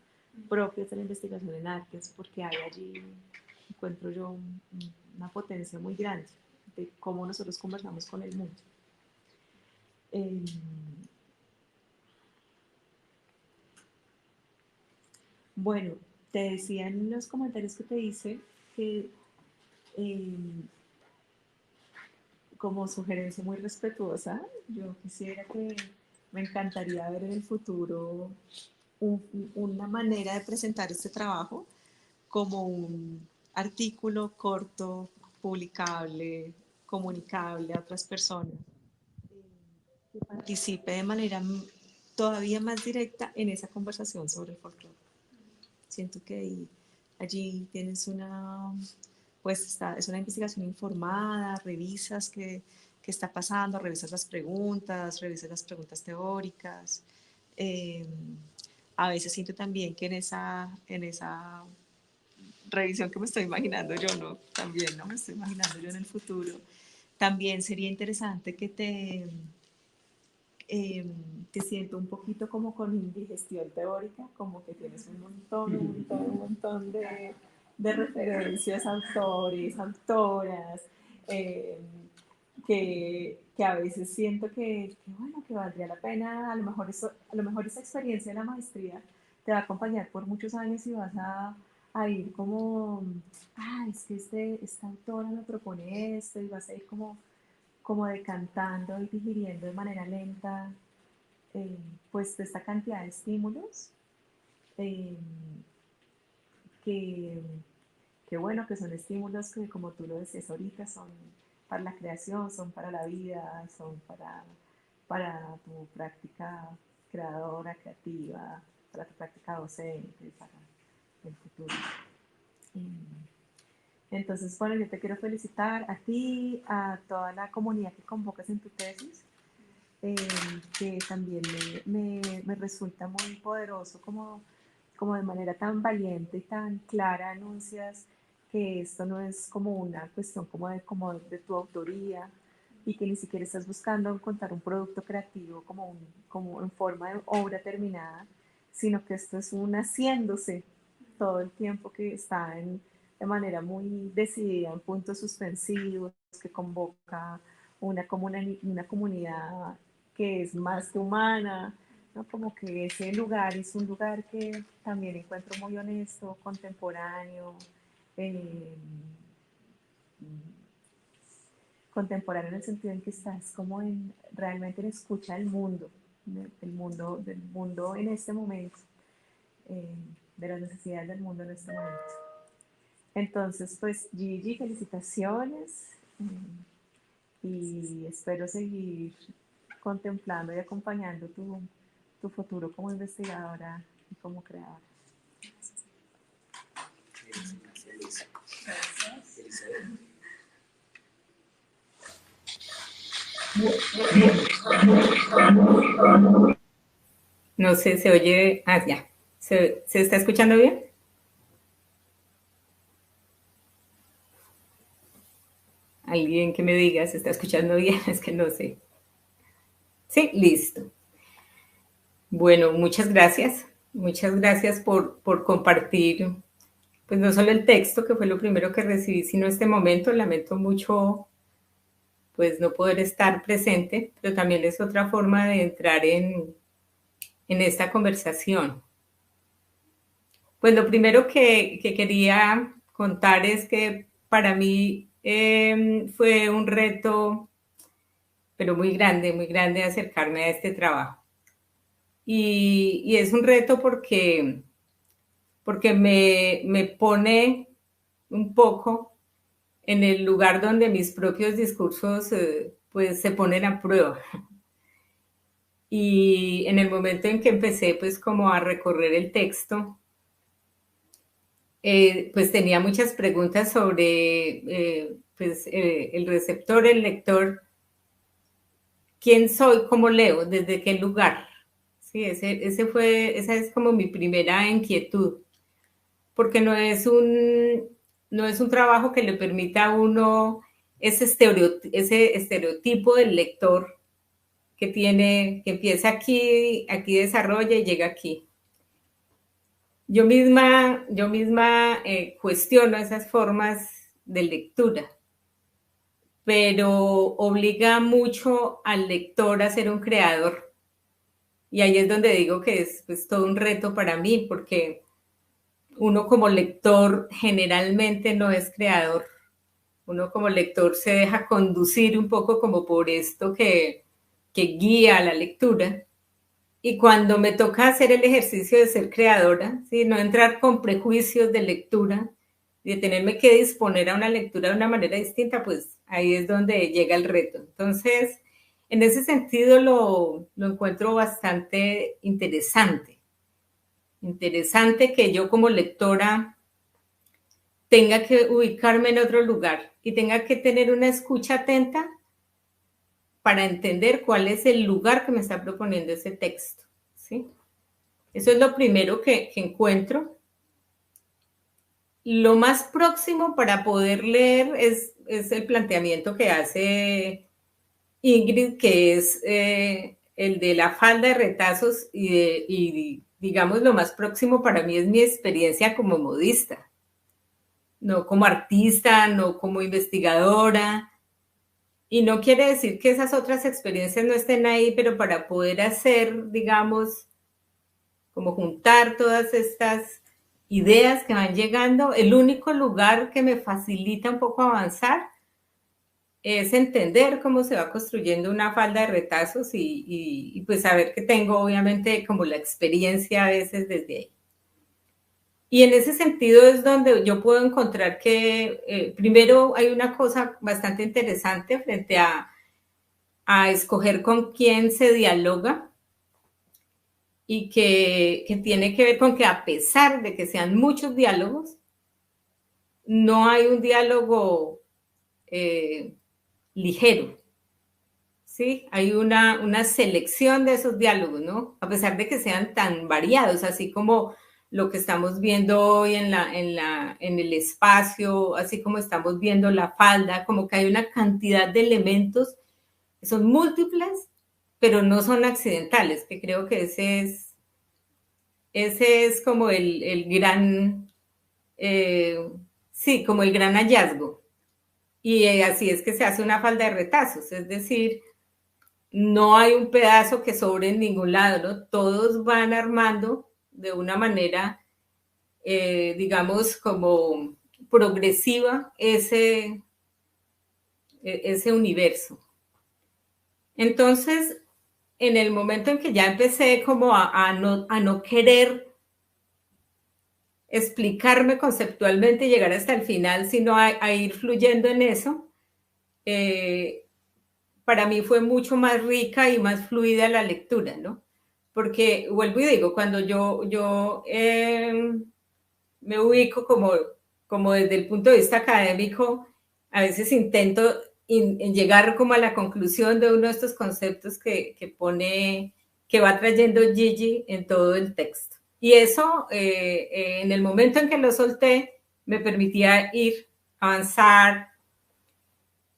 propias de la investigación en artes, porque hay allí, encuentro yo, una potencia muy grande de cómo nosotros conversamos con el mundo. Bueno, te decía en los comentarios que te hice que como sugerencia muy respetuosa, yo quisiera me encantaría ver en el futuro una manera de presentar este trabajo como un artículo corto, publicable, comunicable a otras personas, que participe de manera todavía más directa en esa conversación sobre el folclore. Siento que allí tienes es una investigación informada, revisas qué está pasando, revisas las preguntas teóricas. A veces siento también que en esa revisión que me estoy imaginando yo, ¿no? También, ¿no? Me estoy imaginando yo en el futuro. También sería interesante que te siento un poquito como con indigestión teórica, como que tienes un montón de referencias, autores, autoras, que a veces siento bueno, que valdría la pena, a lo mejor esa experiencia de la maestría te va a acompañar por muchos años y vas a ir como, es que esta autora me propone esto, y vas a ir como decantando y digiriendo de manera lenta, pues de esta cantidad de estímulos eh, que, bueno, que son estímulos que, como tú lo decías ahorita, son para la creación, son para la vida, son para tu práctica creadora, creativa, para tu práctica docente, para el futuro. Entonces, bueno, yo te quiero felicitar a ti, a toda la comunidad que convocas en tu tesis, que también me resulta muy poderoso como de manera tan valiente y tan clara anuncias que esto no es como una cuestión como de tu autoría, y que ni siquiera estás buscando contar un producto creativo como en forma de obra terminada, sino que esto es un haciéndose todo el tiempo, que está de manera muy decidida en puntos suspensivos, que convoca una comunidad que es más que humana, ¿no? Como que ese lugar es un lugar que también encuentro muy honesto, contemporáneo, eh, contemporáneo en el sentido en que estás como realmente en escucha del mundo en este momento, de las necesidades del mundo en este momento. Entonces, pues Gigi, felicitaciones, y espero seguir contemplando y acompañando tu futuro como investigadora y como creadora. No sé, se oye. Ya. ¿Se está escuchando bien? Alguien que me diga, ¿se está escuchando bien? Es que no sé. Sí, listo. Bueno, muchas gracias. Muchas gracias por compartir, pues no solo el texto, que fue lo primero que recibí, sino este momento. Lamento mucho, pues, no poder estar presente, pero también es otra forma de entrar en esta conversación. Pues lo primero que quería contar es que para mí fue un reto, pero muy grande acercarme a este trabajo. Y es un reto porque me pone un poco en el lugar donde mis propios discursos pues se ponen a prueba. Y en el momento en que empecé pues como a recorrer el texto, pues tenía muchas preguntas sobre el receptor, el lector, quién soy, cómo leo, desde qué lugar. Sí, esa es como mi primera inquietud, porque no es un trabajo que le permita a uno ese estereotipo del lector que empieza aquí desarrolla y llega aquí. Yo misma cuestiono esas formas de lectura, pero obliga mucho al lector a ser un creador. Y ahí es donde digo que es pues, todo un reto para mí, porque uno como lector generalmente no es creador. Uno como lector se deja conducir un poco como por esto que guía la lectura, Y cuando me toca hacer el ejercicio de ser creadora, ¿sí? No entrar con prejuicios de lectura, de tenerme que disponer a una lectura de una manera distinta, pues ahí es donde llega el reto. Entonces, en ese sentido lo encuentro bastante interesante. Interesante que yo como lectora tenga que ubicarme en otro lugar y tenga que tener una escucha atenta para entender cuál es el lugar que me está proponiendo ese texto, ¿sí? Eso es lo primero que encuentro. Lo más próximo para poder leer es el planteamiento que hace Ingrid, que es el de la falda de retazos y digamos lo más próximo para mí es mi experiencia como modista, no como artista, no como investigadora. Y no quiere decir que esas otras experiencias no estén ahí, pero para poder hacer, digamos, como juntar todas estas ideas que van llegando, el único lugar que me facilita un poco avanzar es entender cómo se va construyendo una falda de retazos y pues saber que tengo obviamente como la experiencia a veces desde ahí. Y en ese sentido es donde yo puedo encontrar que primero hay una cosa bastante interesante frente a escoger con quién se dialoga y que tiene que ver con que a pesar de que sean muchos diálogos, no hay un diálogo ligero, ¿sí? Hay una selección de esos diálogos, ¿no? A pesar de que sean tan variados, así como lo que estamos viendo hoy en el espacio, así como estamos viendo la falda, como que hay una cantidad de elementos que son múltiples, pero no son accidentales, que creo que ese es como el gran, sí, como el gran hallazgo. Y así es que se hace una falda de retazos, es decir, no hay un pedazo que sobre en ningún lado, ¿no? Todos van armando de una manera, digamos, como progresiva ese universo. Entonces, en el momento en que ya empecé como a no querer explicarme conceptualmente y llegar hasta el final, sino a ir fluyendo en eso, para mí fue mucho más rica y más fluida la lectura, ¿no? Porque, vuelvo y digo, cuando yo me ubico como desde el punto de vista académico, a veces intento en llegar como a la conclusión de uno de estos conceptos que va trayendo Gigi en todo el texto. Y eso, en el momento en que lo solté, me permitía avanzar,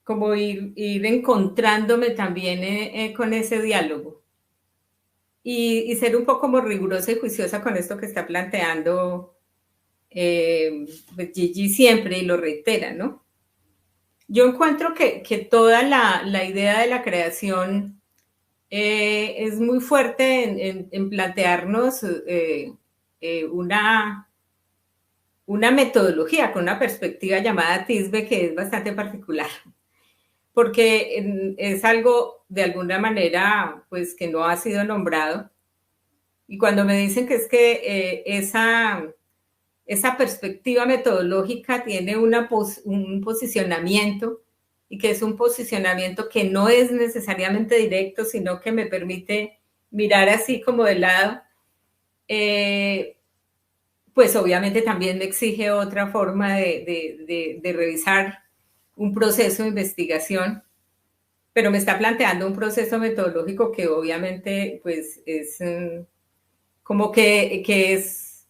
como ir encontrándome también con ese diálogo. Y ser un poco como rigurosa y juiciosa con esto que está planteando pues Gigi siempre, y lo reitera, ¿no? Yo encuentro que toda la idea de la creación es muy fuerte en plantearnos una metodología con una perspectiva llamada TISBE que es bastante particular, porque es algo de alguna manera pues que no ha sido nombrado. Y cuando me dicen que es que esa perspectiva metodológica tiene un posicionamiento y que es un posicionamiento que no es necesariamente directo, sino que me permite mirar así como de lado, pues obviamente también me exige otra forma de revisar un proceso de investigación, pero me está planteando un proceso metodológico que obviamente pues es como que es,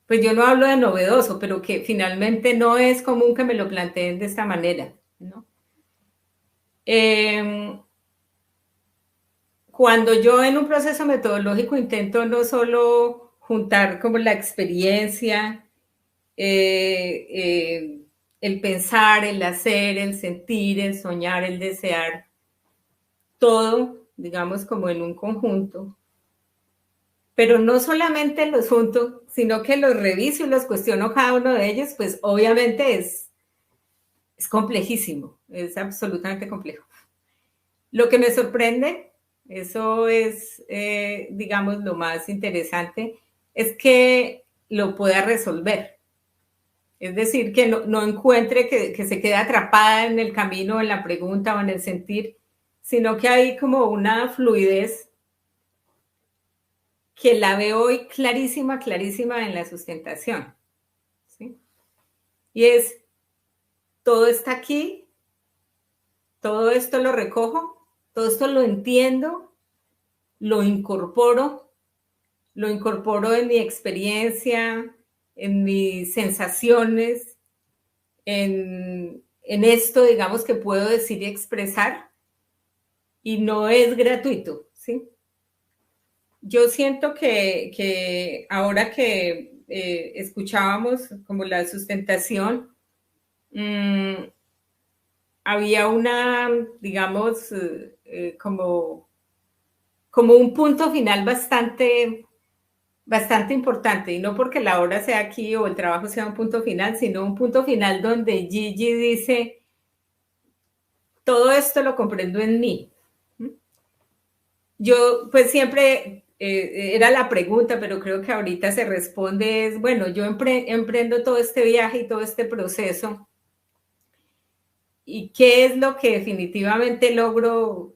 pues yo no hablo de novedoso, pero que finalmente no es común que me lo planteen de esta manera, ¿no? Cuando yo en un proceso metodológico intento no solo juntar como la experiencia, el pensar, el hacer, el sentir, el soñar, el desear, todo, digamos, como en un conjunto, pero no solamente los junto, sino que los reviso y los cuestiono cada uno de ellos, pues obviamente es complejísimo, es absolutamente complejo. Lo que me sorprende Eso es, digamos, lo más interesante, es que lo pueda resolver. Es decir, que no encuentre que se quede atrapada en el camino, en la pregunta o en el sentir, sino que hay como una fluidez que la veo hoy clarísima, clarísima en la sustentación. ¿Sí? Y es, todo está aquí, todo esto lo recojo, todo esto lo entiendo, lo incorporo en mi experiencia, en mis sensaciones, en esto, digamos, que puedo decir y expresar, y no es gratuito, ¿sí? Yo siento que ahora que escuchábamos como la sustentación, había una, digamos, como un punto final bastante importante, y no porque la obra sea aquí o el trabajo sea un punto final, sino un punto final donde Gigi dice, todo esto lo comprendo en mí. Yo, pues siempre era la pregunta, pero creo que ahorita se responde es, bueno, yo emprendo todo este viaje y todo este proceso, ¿y qué es lo que definitivamente logro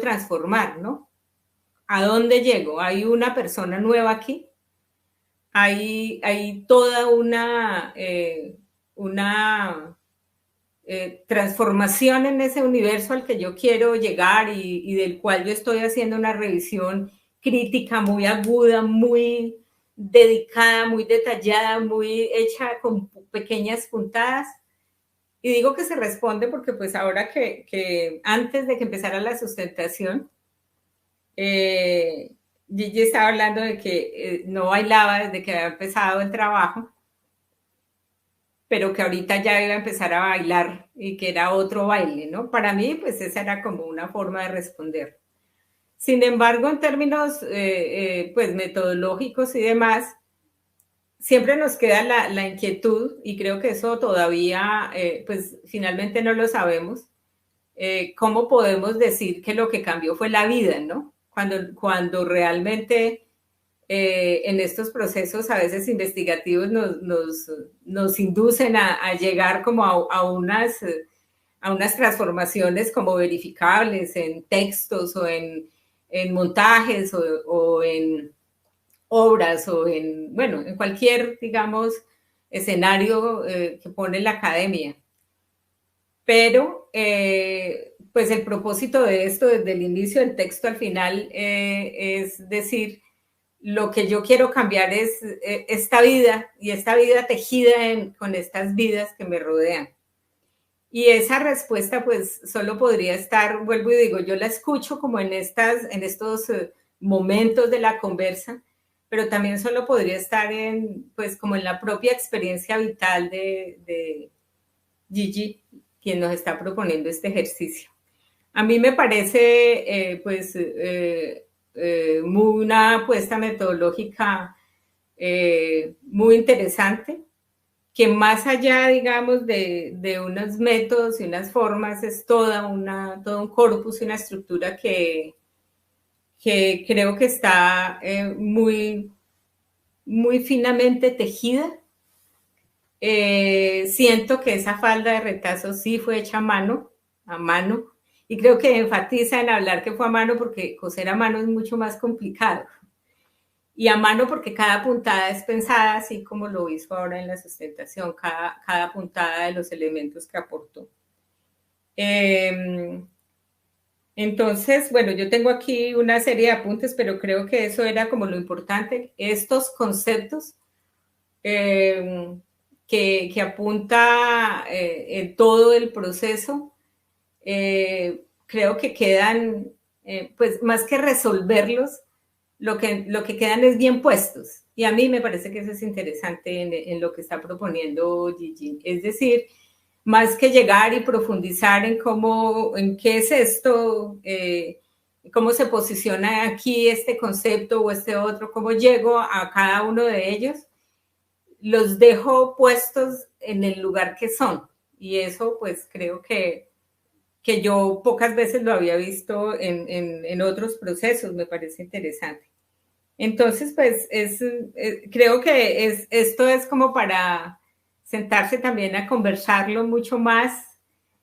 transformar, ¿no? ¿A dónde llego? ¿Hay una persona nueva aquí? Hay toda una transformación en ese universo al que yo quiero llegar y del cual yo estoy haciendo una revisión crítica muy aguda, muy dedicada, muy detallada, muy hecha con pequeñas puntadas. Y digo que se responde porque pues ahora que antes de que empezara la sustentación, Gigi estaba hablando de que no bailaba desde que había empezado el trabajo, pero que ahorita ya iba a empezar a bailar y que era otro baile, ¿no? Para mí, pues esa era como una forma de responder. Sin embargo, en términos pues metodológicos y demás, siempre nos queda la inquietud, y creo que eso todavía, pues finalmente no lo sabemos, cómo podemos decir que lo que cambió fue la vida, ¿no? Cuando realmente en estos procesos a veces investigativos nos inducen a llegar como a unas transformaciones como verificables en textos o en montajes o en obras o bueno, en cualquier, digamos, escenario que pone la academia. Pero, pues el propósito de esto, desde el inicio del texto al final, es decir, lo que yo quiero cambiar es esta vida, y esta vida tejida con estas vidas que me rodean. Y esa respuesta, pues, solo podría estar, vuelvo y digo, yo la escucho como en estos momentos de la conversa, pero también solo podría estar pues, como en la propia experiencia vital de Gigi, quien nos está proponiendo este ejercicio. A mí me parece, pues, una apuesta metodológica muy interesante, que más allá, digamos, de unos métodos y unas formas, es todo un corpus y una estructura que creo que está muy, muy finamente tejida. Siento que esa falda de retazos sí fue hecha a mano, y creo que enfatiza en hablar que fue a mano porque coser a mano es mucho más complicado. Y a mano porque cada puntada es pensada, así como lo hizo ahora en la sustentación, cada puntada de los elementos que aportó. Entonces, bueno, yo tengo aquí una serie de apuntes, pero creo que eso era como lo importante. Estos conceptos que apunta en todo el proceso, creo que quedan, pues más que resolverlos, lo que quedan es bien puestos. Y a mí me parece que eso es interesante en lo que está proponiendo Gigi. Es decir, más que llegar y profundizar en qué es esto, cómo se posiciona aquí este concepto o este otro, cómo llego a cada uno de ellos, los dejo puestos en el lugar que son. Y eso, pues, creo que que yo pocas veces lo había visto en otros procesos, me parece interesante. Entonces, pues, creo que esto es como para sentarse también a conversarlo mucho más,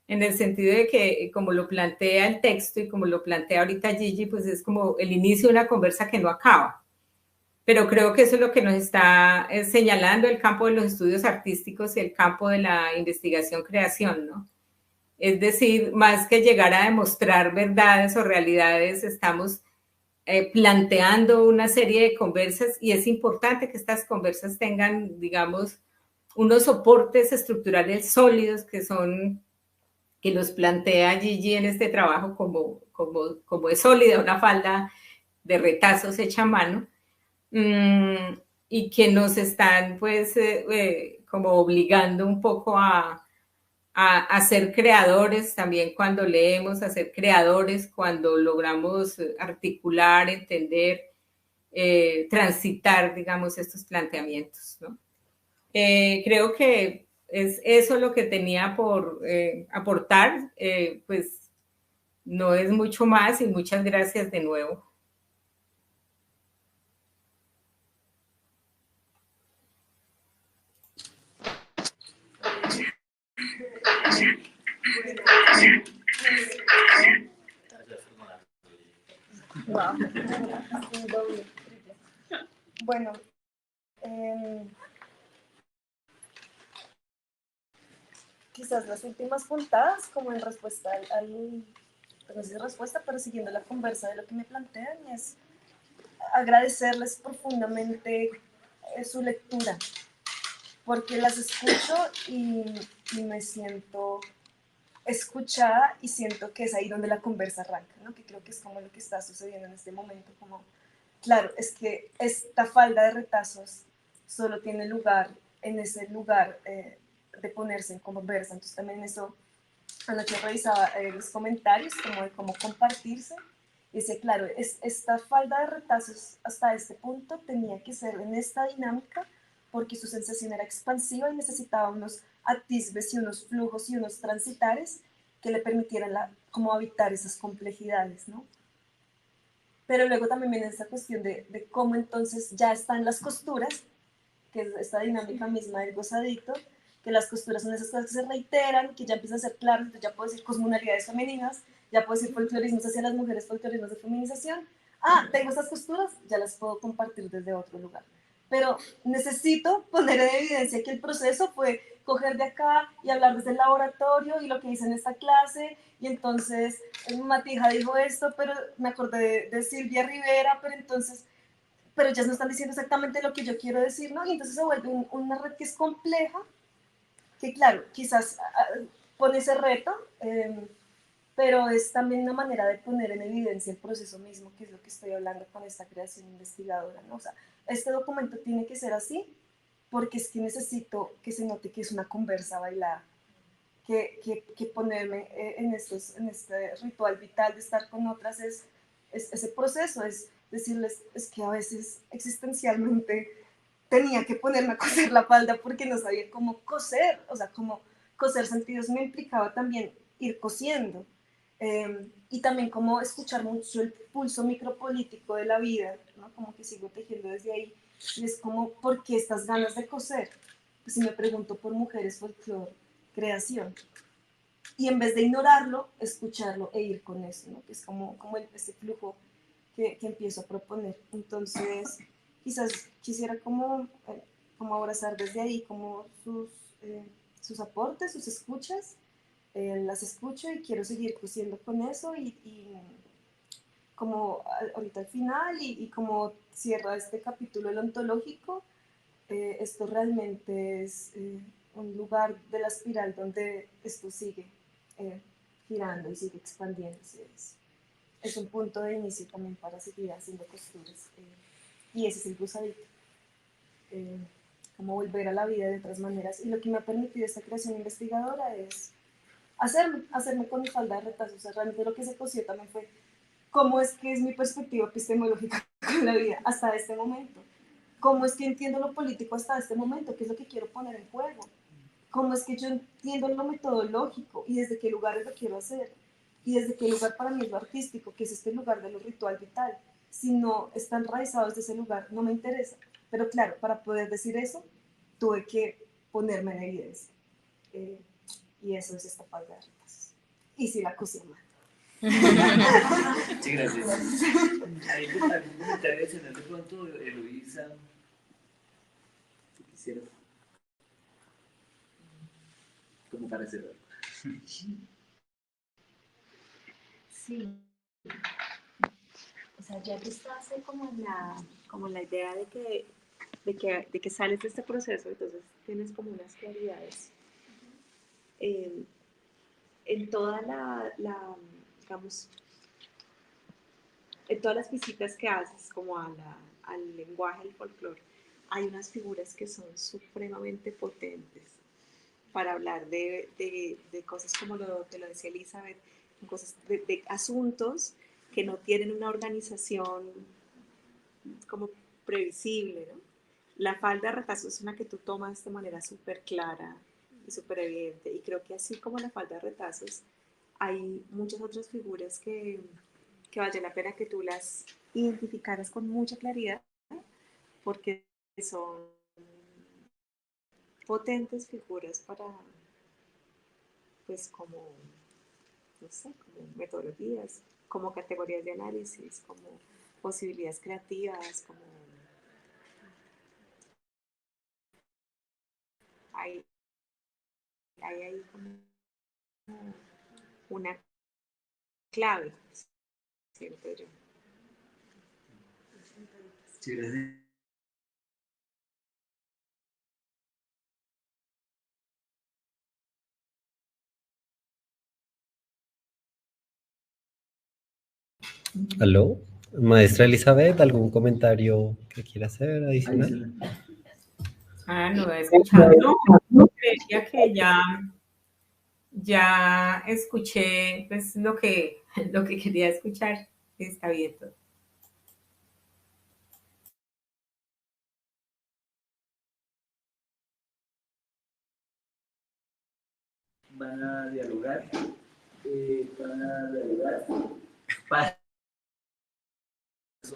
en el sentido de que, como lo plantea el texto y como lo plantea ahorita Gigi, pues es como el inicio de una conversa que no acaba. Pero creo que eso es lo que nos está señalando el campo de los estudios artísticos y el campo de la investigación-creación, ¿no? Es decir, más que llegar a demostrar verdades o realidades, estamos planteando una serie de conversas y es importante que estas conversas tengan, digamos, unos soportes estructurales sólidos que los plantea Gigi en este trabajo como es sólida una falda de retazos hecha a mano, y que nos están pues como obligando un poco a ser creadores también cuando leemos, a ser creadores cuando logramos articular, entender, transitar, digamos, estos planteamientos, ¿no? Creo que es eso lo que tenía por aportar, pues no es mucho más y muchas gracias de nuevo. Wow. Bueno, quizás las últimas puntadas, como en respuesta no sé si respuesta, pero siguiendo la conversa de lo que me plantean, es agradecerles profundamente su lectura, porque las escucho y me siento escuchada y siento que es ahí donde la conversa arranca, ¿no? Que creo que es como lo que está sucediendo en este momento, como, claro, es que esta falda de retazos solo tiene lugar en ese lugar de ponerse en conversa, entonces también eso, anoche revisaba los comentarios como de cómo compartirse, y decía, claro, esta falda de retazos hasta este punto tenía que ser en esta dinámica, porque su sensación era expansiva y necesitaba unos atisbes y unos flujos y unos transitares que le permitieran como habitar esas complejidades, ¿no? Pero luego también viene esa cuestión de cómo entonces ya están las costuras, que es esta dinámica misma del gozadito, que las costuras son esas cosas que se reiteran, que ya empiezan a ser claras, entonces ya puedo decir cosmonalidades femeninas, ya puedo decir folclorismos hacia las mujeres, folclorismos de feminización. Ah, tengo estas costuras, ya las puedo compartir desde otro lugar. Pero necesito poner en evidencia que el proceso fue coger de acá y hablar desde el laboratorio y lo que hice en esta clase, y entonces Matija dijo esto, pero me acordé de Silvia Rivera, pero ellas no están diciendo exactamente lo que yo quiero decir, ¿no? Y entonces se vuelve una red que es compleja, que claro, quizás pone ese reto, pero es también una manera de poner en evidencia el proceso mismo, que es lo que estoy hablando con esta creación investigadora, ¿no? O sea, este documento tiene que ser así, porque es que necesito que se note que es una conversa bailada, que ponerme en este ritual vital de estar con otras es ese proceso, es decirles, es que a veces existencialmente tenía que ponerme a coser la falda porque no sabía cómo coser, o sea, cómo coser sentidos me implicaba también ir cosiendo, y también como escuchar mucho el pulso micropolítico de la vida, ¿no? Como que sigo tejiendo desde ahí, y es como, ¿por qué estas ganas de coser? Pues si me pregunto por mujeres, folclore, creación, y en vez de ignorarlo, escucharlo e ir con eso, ¿no? Que es como ese flujo que empiezo a proponer. Entonces, quizás quisiera como abrazar desde ahí como sus aportes, sus escuchas, las escucho y quiero seguir cosiendo con eso y como ahorita al final y como cierra este capítulo el ontológico, esto realmente es un lugar de la espiral donde esto sigue girando y sigue expandiéndose. Es un punto de inicio también para seguir haciendo costuras, y ese es el gozadito, como volver a la vida de otras maneras, y lo que me ha permitido esta creación investigadora es hacerme con mi falda de retazos. O sea, realmente lo que se cosió también fue cómo es que es mi perspectiva epistemológica con la vida hasta este momento, cómo es que entiendo lo político hasta este momento, qué es lo que quiero poner en juego, cómo es que yo entiendo lo metodológico y desde qué lugares lo quiero hacer. y desde qué lugar para mí es lo artístico, que es este lugar de lo ritual vital. Si no están enraizados desde ese lugar, no me interesa. Pero claro, para poder decir eso, tuve que ponerme en evidencia. Y eso es esta falta de retazos. Y si la cocina mal. Sí, gracias. ¿Hay algún comentario adicional de pronto, Eloisa? Si quisieras. Como para cerrar. Sí. O sea, ya que estás como la idea de que sales de este proceso, entonces tienes como unas claridades en toda digamos, en todas las visitas que haces como al lenguaje del folclore, hay unas figuras que son supremamente potentes para hablar de cosas como te lo decía Elizabeth, cosas de asuntos que no tienen una organización como previsible, ¿no? La falda de retazo es una que tú tomas de manera súper clara y súper evidente, y creo que así como la falda de retazos, hay muchas otras figuras que vale la pena que tú las identificaras con mucha claridad, porque son potentes figuras para, pues como, no sé, como metodologías, como categorías de análisis, como posibilidades creativas, como hay como una clave, siento yo. Sí, gracias. ¿Aló? Maestra Elizabeth, ¿algún comentario que quiera hacer adicional? No he escuchado. No, creería que ya escuché pues, lo que quería escuchar. Está bien todo. Van a dialogar. Para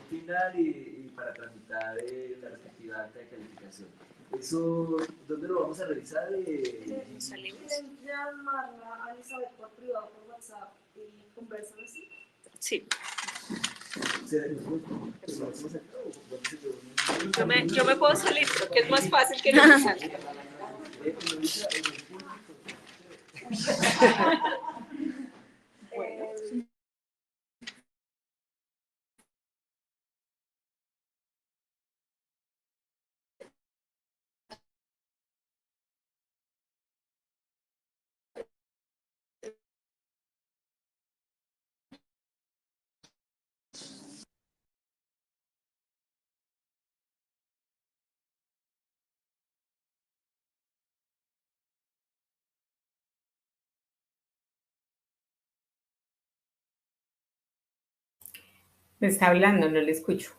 final y para tramitar la respectiva acta de calificación. Eso, ¿dónde lo vamos a revisar? ¿Salimos? Llamarla a Elizabeth por privado, por WhatsApp y conversan así. Sí. Yo Yo me puedo salir, porque es más fácil que yo me salga. Me está hablando, no le escucho.